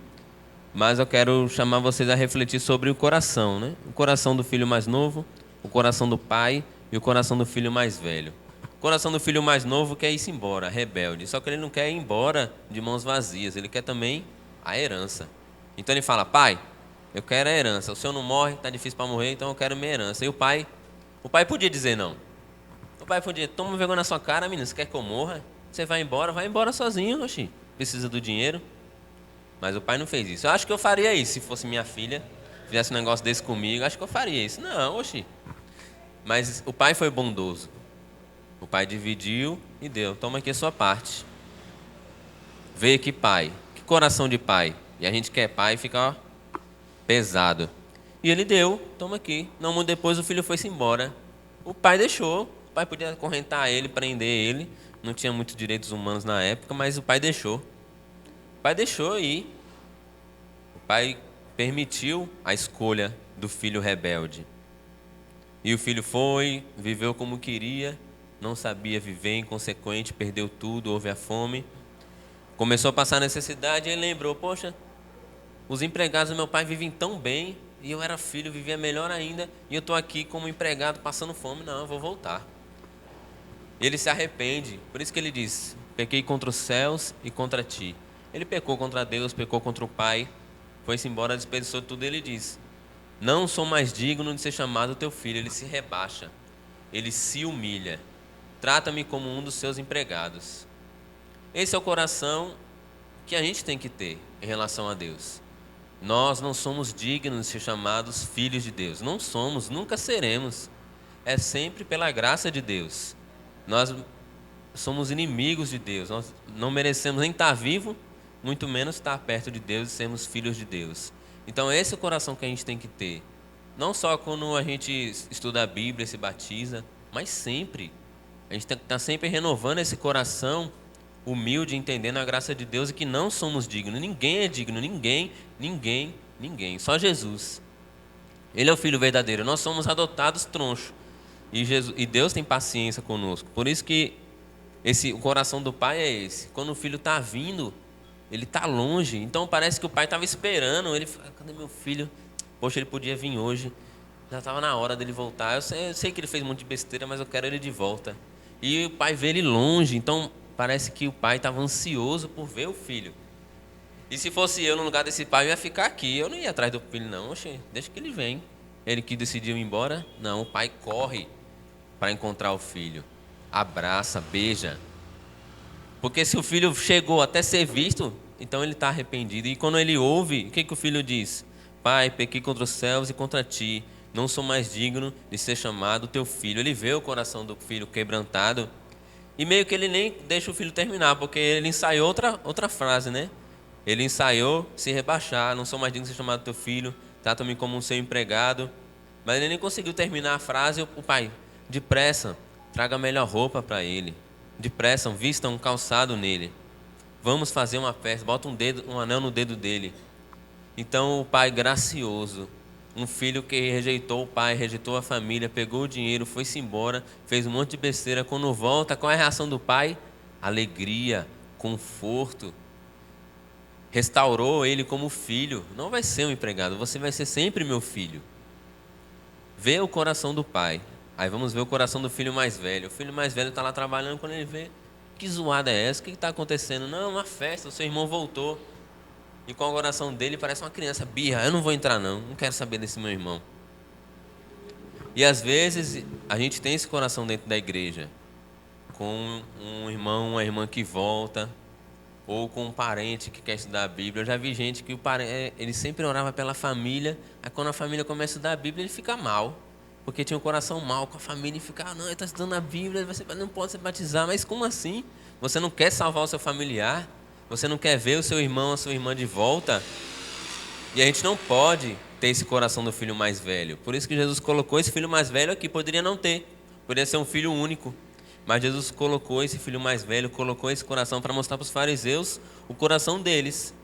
mas eu quero chamar vocês a refletir sobre o coração, né? O coração do filho mais novo, o coração do pai e o coração do filho mais velho. O coração do filho mais novo quer ir-se embora, rebelde, só que ele não quer ir embora de mãos vazias, ele quer também a herança. Então ele fala: Pai, eu quero a herança, o senhor não morre, está difícil para morrer, então eu quero minha herança. E o pai podia dizer não. O pai podia: toma vergonha na sua cara, menino, você quer que eu morra? Você vai embora sozinho, oxi, precisa do dinheiro. Mas o pai não fez isso. Eu acho que eu faria isso se fosse minha filha, fizesse um negócio desse comigo, acho que eu faria isso. Não, oxi. Mas o pai foi bondoso. O pai dividiu e deu. Toma aqui a sua parte. Vê que pai. Que coração de pai. E a gente que é pai fica pesado. E ele deu. Toma aqui. Não, muito depois o filho foi-se embora. O pai deixou. O pai podia acorrentar ele, prender ele. Não tinha muitos direitos humanos na época, mas o pai deixou. O pai deixou ir. O pai permitiu a escolha do filho rebelde. E o filho foi, viveu como queria, não sabia viver, inconsequente, perdeu tudo, houve a fome. Começou a passar necessidade e ele lembrou, poxa, os empregados do meu pai vivem tão bem, e eu era filho, vivia melhor ainda, e eu estou aqui como empregado passando fome, não, eu vou voltar. Ele se arrepende, por isso que ele diz, pequei contra os céus e contra ti. Ele pecou contra Deus, pecou contra o pai, foi-se embora, desperdiçou tudo, ele diz, não sou mais digno de ser chamado teu filho. Ele se rebaixa, ele se humilha, trata-me como um dos seus empregados. Esse é o coração que a gente tem que ter em relação a Deus. Nós não somos dignos de ser chamados filhos de Deus, não somos, nunca seremos, é sempre pela graça de Deus. Nós somos inimigos de Deus, nós não merecemos nem estar vivo, muito menos estar perto de Deus e sermos filhos de Deus. Então esse é o coração que a gente tem que ter, não só quando a gente estuda a Bíblia, se batiza, mas sempre. A gente tem que estar sempre renovando esse coração humilde, entendendo a graça de Deus e que não somos dignos. Ninguém é digno, ninguém, só Jesus. Ele é o Filho verdadeiro, nós somos adotados troncho. E Deus tem paciência conosco. Por isso que o coração do pai é esse. Quando o filho está vindo, ele está longe. Então parece que o pai estava esperando. Ele fala, cadê meu filho? Poxa, ele podia vir hoje. Já estava na hora dele voltar. Eu sei que ele fez um monte de besteira, mas eu quero ele de volta. E o pai vê ele longe. Então parece que o pai estava ansioso por ver o filho. E se fosse eu no lugar desse pai, eu ia ficar aqui. Eu não ia atrás do filho, não. Oxe, deixa que ele vem. Ele que decidiu ir embora. Não, o pai corre para encontrar o filho. Abraça, beija. Porque se o filho chegou até ser visto, então ele está arrependido. E quando ele ouve, o que o filho diz? Pai, pequei contra os céus e contra ti. Não sou mais digno de ser chamado teu filho. Ele vê o coração do filho quebrantado. E meio que ele nem deixa o filho terminar, porque ele ensaiou outra frase, né? Ele ensaiou se rebaixar. Não sou mais digno de ser chamado teu filho. Trata-me como um seu empregado. Mas ele nem conseguiu terminar a frase. O pai, depressa, traga a melhor roupa para ele. Depressa, vista um calçado nele. Vamos fazer uma festa, bota um anel no dedo dele. Então o pai gracioso, um filho que rejeitou o pai, rejeitou a família, pegou o dinheiro, foi-se embora, fez um monte de besteira. Quando volta, qual é a reação do pai? Alegria, conforto. Restaurou ele como filho. Não vai ser um empregado, você vai ser sempre meu filho. Vê o coração do pai. Aí vamos ver o coração do filho mais velho. O filho mais velho está lá trabalhando, quando ele vê, que zoada é essa? O que está acontecendo? Não, uma festa, o seu irmão voltou. E com o coração dele parece uma criança, birra, eu não vou entrar não quero saber desse meu irmão. E às vezes a gente tem esse coração dentro da igreja, com um irmão, uma irmã que volta, ou com um parente que quer estudar a Bíblia. Eu já vi gente que ele sempre orava pela família, aí quando a família começa a estudar a Bíblia, ele fica mal. Porque tinha um coração mal com a família e fica, não, ele está estudando a Bíblia, você não pode se batizar. Mas como assim? Você não quer salvar o seu familiar? Você não quer ver o seu irmão, a sua irmã de volta? E a gente não pode ter esse coração do filho mais velho. Por isso que Jesus colocou esse filho mais velho aqui. Poderia não ter, poderia ser um filho único. Mas Jesus colocou esse filho mais velho, colocou esse coração para mostrar para os fariseus o coração deles,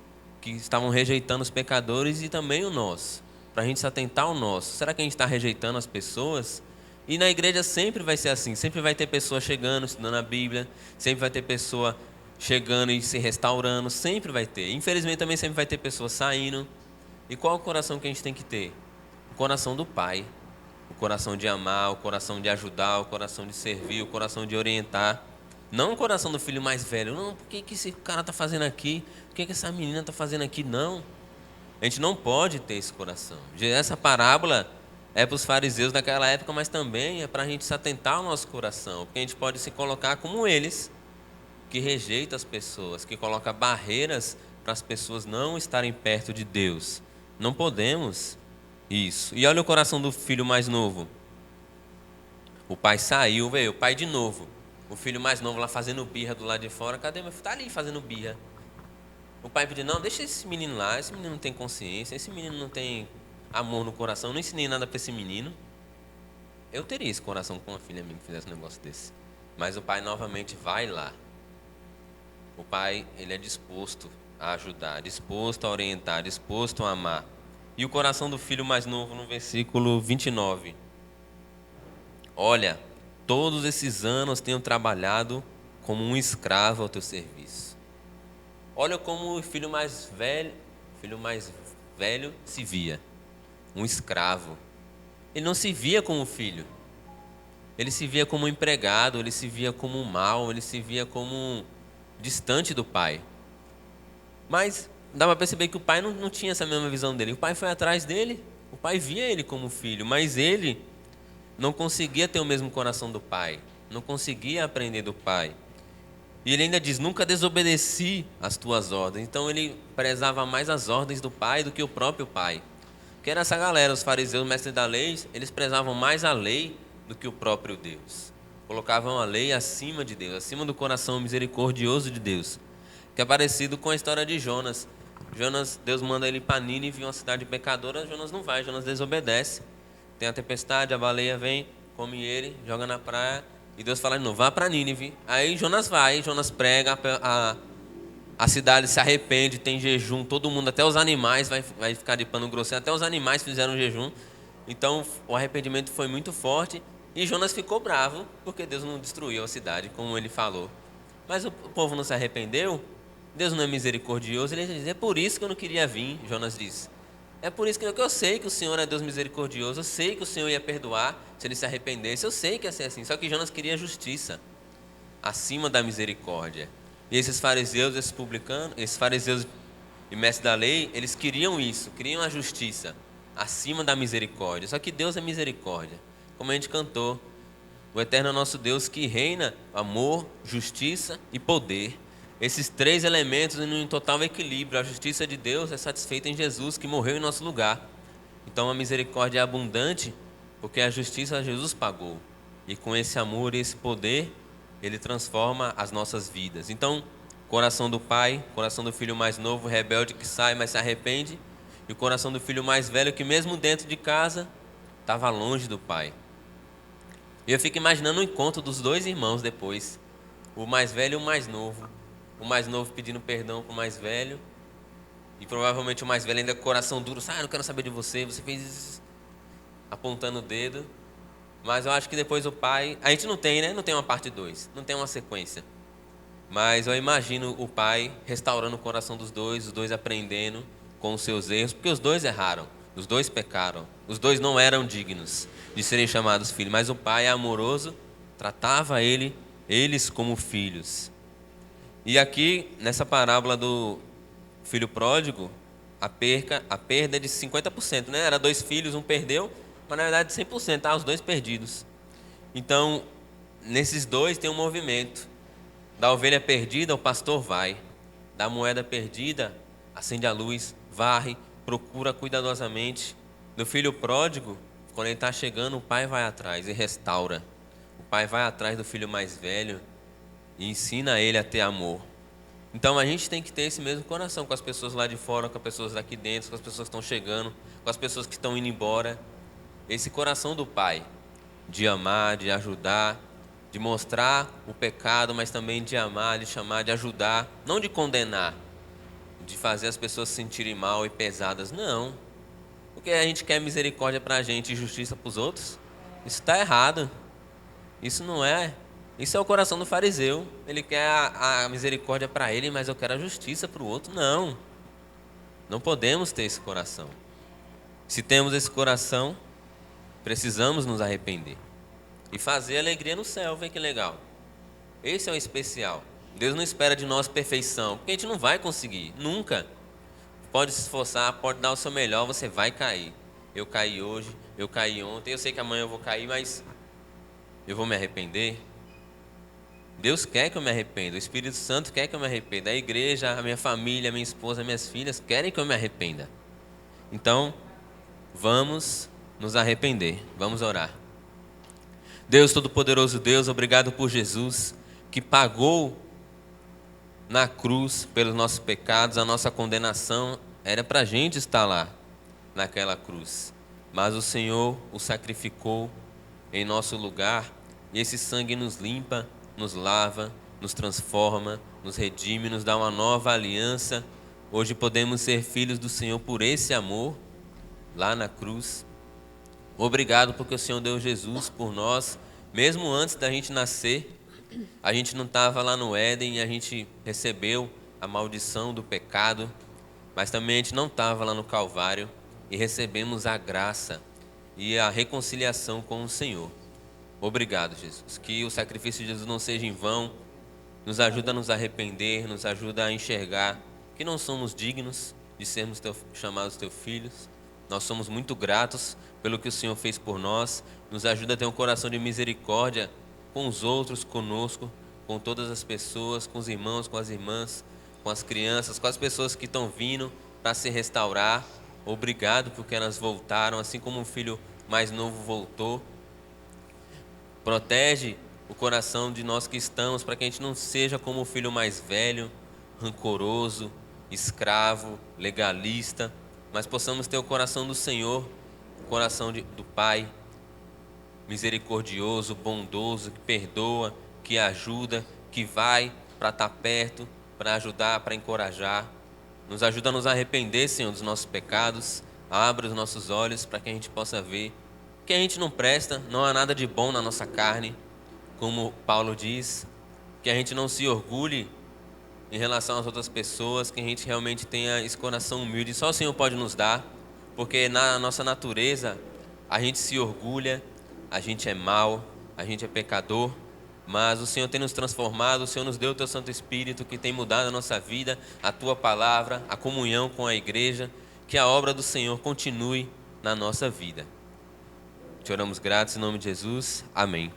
que estavam rejeitando os pecadores e também o nosso. Para a gente se atentar ao nosso. Será que a gente está rejeitando as pessoas? E na igreja sempre vai ser assim. Sempre vai ter pessoa chegando, estudando a Bíblia. Sempre vai ter pessoa chegando e se restaurando. Sempre vai ter. Infelizmente também sempre vai ter pessoa saindo. E qual é o coração que a gente tem que ter? O coração do Pai. O coração de amar, o coração de ajudar, o coração de servir, o coração de orientar. Não o coração do filho mais velho. Não, por que esse cara está fazendo aqui? Por que essa menina está fazendo aqui? Não. A gente não pode ter esse coração. Essa parábola é para os fariseus daquela época, mas também é para a gente se atentar ao nosso coração. Porque a gente pode se colocar como eles, que rejeita as pessoas, que coloca barreiras para as pessoas não estarem perto de Deus. Não podemos isso. E olha o coração do filho mais novo. O pai saiu, veio, o pai de novo. O filho mais novo lá fazendo birra do lado de fora. Cadê meu filho? Está ali fazendo birra. O pai pediu, não, deixa esse menino lá. Esse menino não tem consciência, esse menino não tem amor no coração. Eu não ensinei nada para esse menino. Eu teria esse coração com uma filha minha que fizesse um negócio desse. Mas o pai novamente vai lá. O pai, ele é disposto a ajudar, disposto a orientar, disposto a amar. E o coração do filho mais novo no versículo 29. Olha, todos esses anos tenho trabalhado como um escravo ao teu serviço. Olha como o filho mais velho se via. Um escravo. Ele não se via como filho. Ele se via como um empregado, ele se via como um mau, ele se via como distante do pai. Mas dá para perceber que o pai não tinha essa mesma visão dele. O pai foi atrás dele, o pai via ele como filho, mas ele não conseguia ter o mesmo coração do pai, não conseguia aprender do pai. E ele ainda diz, nunca desobedeci as tuas ordens. Então ele prezava mais as ordens do pai do que o próprio pai. Que era essa galera, os fariseus, mestres da lei, eles prezavam mais a lei do que o próprio Deus. Colocavam a lei acima de Deus, acima do coração misericordioso de Deus. Que é parecido com a história de Jonas. Jonas, Deus manda ele para Nínive, uma cidade pecadora. Jonas não vai, Jonas desobedece. Tem a tempestade, a baleia vem, come ele, joga na praia. E Deus fala, não, vá para Nínive. Aí Jonas vai, Jonas prega, a cidade se arrepende, tem jejum. Todo mundo, até os animais, vai ficar de pano grosseiro. Até os animais fizeram jejum. Então o arrependimento foi muito forte. E Jonas ficou bravo, porque Deus não destruiu a cidade, como ele falou. Mas o povo não se arrependeu. Deus não é misericordioso. Ele diz, é por isso que eu não queria vir, Jonas disse. É por isso que eu sei que o Senhor é Deus misericordioso. Eu sei que o Senhor ia perdoar se ele se arrependesse. Eu sei que ia ser assim. Só que Jonas queria justiça acima da misericórdia. E esses fariseus, esses publicanos, esses fariseus e mestres da lei, eles queriam isso, queriam a justiça acima da misericórdia. Só que Deus é misericórdia. Como a gente cantou, o eterno é nosso Deus que reina amor, justiça e poder. Esses três elementos em total equilíbrio. A justiça de Deus é satisfeita em Jesus, que morreu em nosso lugar. Então a misericórdia é abundante, porque a justiça Jesus pagou. E com esse amor e esse poder, ele transforma as nossas vidas. Então, coração do pai, coração do filho mais novo, rebelde que sai, mas se arrepende. E o coração do filho mais velho, que mesmo dentro de casa, estava longe do pai. E eu fico imaginando o encontro dos dois irmãos depois. O mais velho e o mais novo. O mais novo pedindo perdão para o mais velho. E provavelmente o mais velho ainda com o coração duro. Não quero saber de você. Você fez isso. Apontando o dedo. Mas eu acho que depois o pai... A gente não tem, né? Não tem uma parte 2. Não tem uma sequência. Mas eu imagino o pai restaurando o coração dos dois. Os dois aprendendo com os seus erros. Porque os dois erraram. Os dois pecaram. Os dois não eram dignos de serem chamados filhos. Mas o pai amoroso tratava eles como filhos. E aqui, nessa parábola do filho pródigo, a perda é de 50%, né? Era 2 filhos, um perdeu, mas na verdade 100%, os 2 perdidos. Então, nesses 2 tem um movimento. Da ovelha perdida, o pastor vai. Da moeda perdida, acende a luz, varre, procura cuidadosamente. Do filho pródigo, quando ele está chegando, o pai vai atrás e restaura. O pai vai atrás do filho mais velho e ensina ele a ter amor. Então a gente tem que ter esse mesmo coração com as pessoas lá de fora, com as pessoas daqui dentro, com as pessoas que estão chegando, com as pessoas que estão indo embora. Esse coração do pai, de amar, de ajudar, de mostrar o pecado, mas também de amar, de chamar, de ajudar, não de condenar, de fazer as pessoas se sentirem mal e pesadas, não. Porque a gente quer misericórdia para a gente e justiça para os outros. Isso está errado. Isso não é. Isso é o coração do fariseu. Ele quer a misericórdia para ele, mas eu quero a justiça para o outro. Não. Não podemos ter esse coração. Se temos esse coração, precisamos nos arrepender. E fazer alegria no céu. Vê que legal. Esse é o especial. Deus não espera de nós perfeição, porque a gente não vai conseguir. Nunca. Pode se esforçar, pode dar o seu melhor, você vai cair. Eu caí hoje, eu caí ontem. Eu sei que amanhã eu vou cair, mas eu vou me arrepender. Deus quer que eu me arrependa, o Espírito Santo quer que eu me arrependa, a igreja, a minha família, a minha esposa, as minhas filhas querem que eu me arrependa. Então, vamos nos arrepender, vamos orar. Deus Todo-Poderoso, Deus, obrigado por Jesus, que pagou na cruz pelos nossos pecados. A nossa condenação era para a gente estar lá, naquela cruz. Mas o Senhor o sacrificou em nosso lugar, e esse sangue nos limpa, nos lava, nos transforma, nos redime, nos dá uma nova aliança. Hoje podemos ser filhos do Senhor por esse amor, lá na cruz. Obrigado porque o Senhor deu Jesus por nós, mesmo antes da gente nascer. A gente não estava lá no Éden e a gente recebeu a maldição do pecado, mas também a gente não estava lá no Calvário e recebemos a graça e a reconciliação com o Senhor. Obrigado, Jesus. Que o sacrifício de Jesus não seja em vão, nos ajuda a nos arrepender, nos ajuda a enxergar que não somos dignos de sermos chamados teus filhos. Nós somos muito gratos pelo que o Senhor fez por nós. Nos ajuda a ter um coração de misericórdia com os outros, conosco, com todas as pessoas, com os irmãos, com as irmãs, com as crianças, com as pessoas que estão vindo para se restaurar. Obrigado porque elas voltaram, assim como um filho mais novo voltou. Protege o coração de nós que estamos, para que a gente não seja como o filho mais velho, rancoroso, escravo, legalista, mas possamos ter o coração do Senhor, o coração do Pai, misericordioso, bondoso, que perdoa, que ajuda, que vai para estar perto, para ajudar, para encorajar. Nos ajuda a nos arrepender, Senhor, dos nossos pecados. Abra os nossos olhos para que a gente possa ver que a gente não presta, não há nada de bom na nossa carne, como Paulo diz, que a gente não se orgulhe em relação às outras pessoas, que a gente realmente tenha esse coração humilde. Só o Senhor pode nos dar, porque na nossa natureza a gente se orgulha, a gente é mau, a gente é pecador, mas o Senhor tem nos transformado, o Senhor nos deu o Teu Santo Espírito, que tem mudado a nossa vida, a Tua Palavra, a comunhão com a igreja, que a obra do Senhor continue na nossa vida. Te oramos gratos em nome de Jesus. Amém.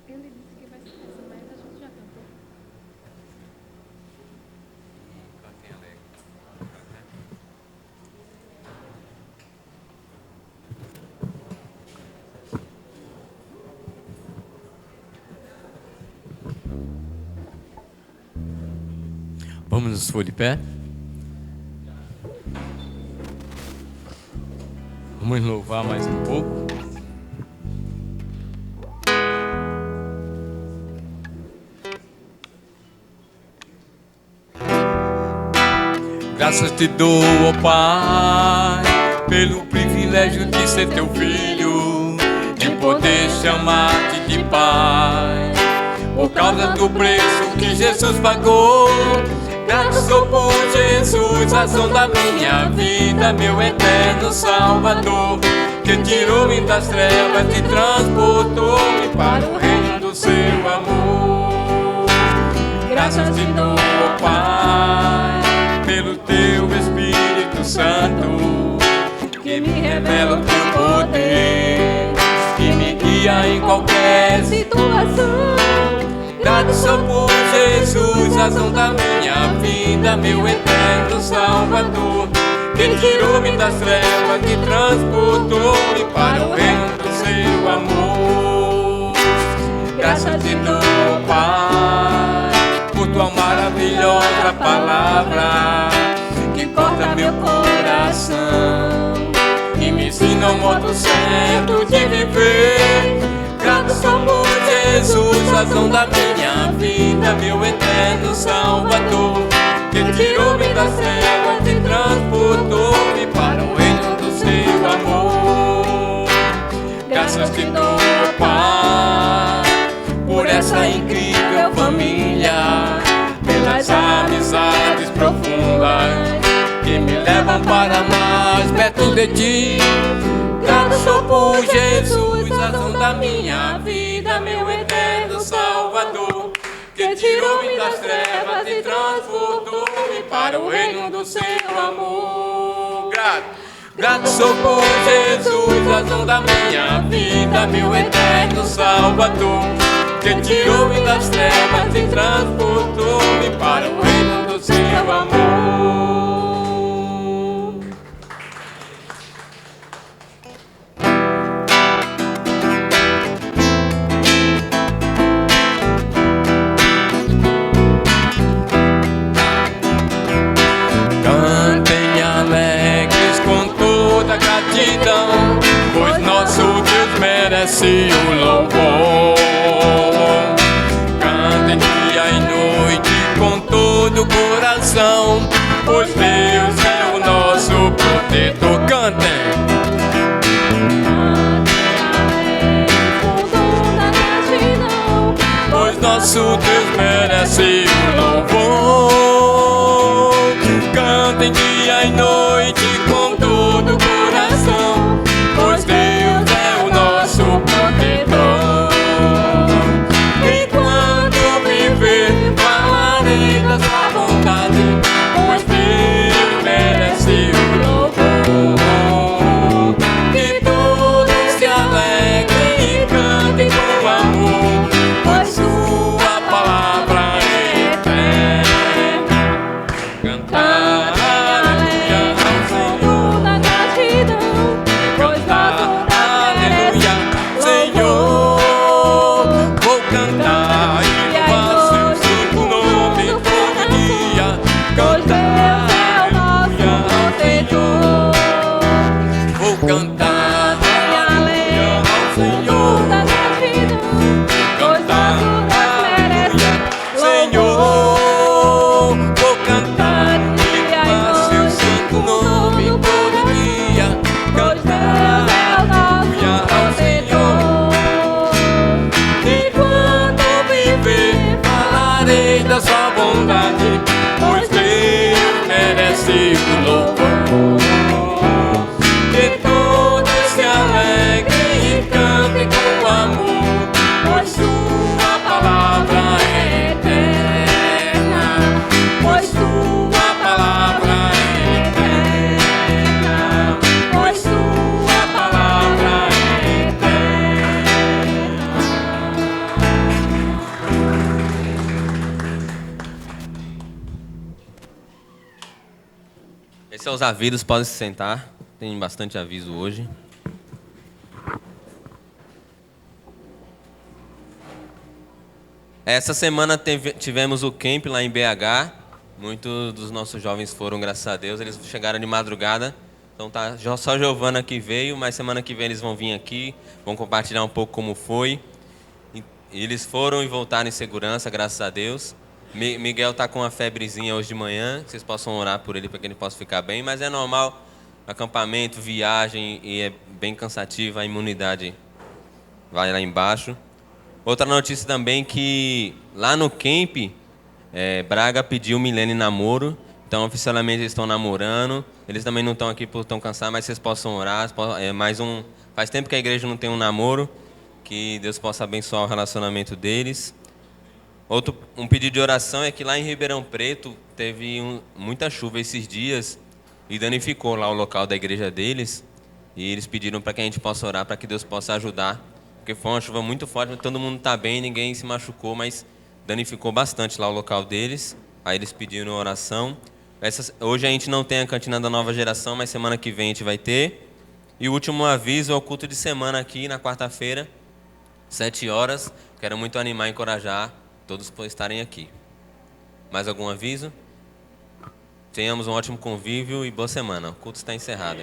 Ele disse que vai ser essa, mas a gente já cantou. Vamos nos pôr de pé? Vamos louvar mais um pouco. Graças te dou, ó Pai, pelo privilégio de ser teu filho, de poder chamar-te de Pai. Por causa do preço que Jesus pagou, graças sou por Jesus, razão da minha vida, meu eterno Salvador, que tirou-me das trevas e transportou-me para o reino do seu amor. Graças te dou, ó Pai, pelo teu Espírito Santo, que me revela o teu poder, que me guia em qualquer situação. Graças sou por Jesus, razão da minha vida, meu eterno Salvador, que tirou-me das trevas e transportou-me para o reino do seu amor. Graças te dou, Pai, por tua maravilhosa palavra, que corta meu coração e me ensina o modo certo de viver. Graças sou por Jesus, razão da minha vida, meu eterno Salvador, que tirou-me das trevas e transportou-me para o reino do seu amor. Graças te dou, Pai, por essa incrível família, pelas amizades profundas que me levam para mais perto de ti. Graças sou por Jesus, razão da minha vida, meu eterno Salvador, que tirou-me das trevas e transportou-me para o reino do seu amor. Obrigado. Grato sou por Jesus, razão da minha vida, meu eterno Salvador, que tirou-me das trevas e transportou-me para o reino do seu amor. Cantem alegres com toda gratidão, pois nosso Deus merece o louvor. Cantem dia e noite com todo o coração, pois Deus é o nosso protetor. Cantem. Pois nosso Deus merece o louvor. Cantem dia e noite com todo o coração, pois Deus é o nosso protetor. E quando viver, falarei da sua bondade, pois Deus merece o louvor. Que todos se alegrem e cantem com amor, pois sua palavra é eterna. Cantar aleluia ao Senhor. Cantar aleluia, Senhor. Vou cantar e louvar seu santo nome todo dia. Cantar aleluia ao Senhor. Vou cantar aleluia ao Senhor. Cantar aleluia, Senhor. Vou cantar e louvar seu santo nome todo dia. Cantar aleluia ao Senhor. E quando viver, falarei da sua bondade, pois Deus merece o louvor. Que todos se alegrem e cantem com amor, pois sua palavra é eterna. Pois sua palavra é eterna. Pois sua palavra é eterna. Esses são os avisos, podem se sentar. Tem bastante aviso hoje. Essa semana tivemos o camp lá em BH. Muitos dos nossos jovens foram, graças a Deus. Eles chegaram de madrugada. Então tá só a Giovana que veio, mas semana que vem eles vão vir aqui, vão compartilhar um pouco como foi. E eles foram e voltaram em segurança, graças a Deus. Miguel tá com uma febrezinha hoje de manhã, que vocês possam orar por ele para que ele possa ficar bem, mas é normal, acampamento, viagem, e é bem cansativo, a imunidade vai lá embaixo. Outra notícia também que lá no camp, Braga pediu Milene em namoro, então oficialmente eles estão namorando. Eles também não estão aqui por tão cansados, mas vocês possam orar. Faz tempo que a igreja não tem um namoro, que Deus possa abençoar o relacionamento deles. Um pedido de oração é que lá em Ribeirão Preto teve muita chuva esses dias e danificou lá o local da igreja deles. E eles pediram para que a gente possa orar, para que Deus possa ajudar. Porque foi uma chuva muito forte, todo mundo está bem, ninguém se machucou, mas danificou bastante lá o local deles. Aí eles pediram oração. Hoje a gente não tem a cantina da nova geração, mas semana que vem a gente vai ter. E o último aviso é o culto de semana aqui na quarta-feira, 7 horas. Quero muito animar e encorajar todos por estarem aqui. Mais algum aviso? Tenhamos um ótimo convívio e boa semana. O culto está encerrado.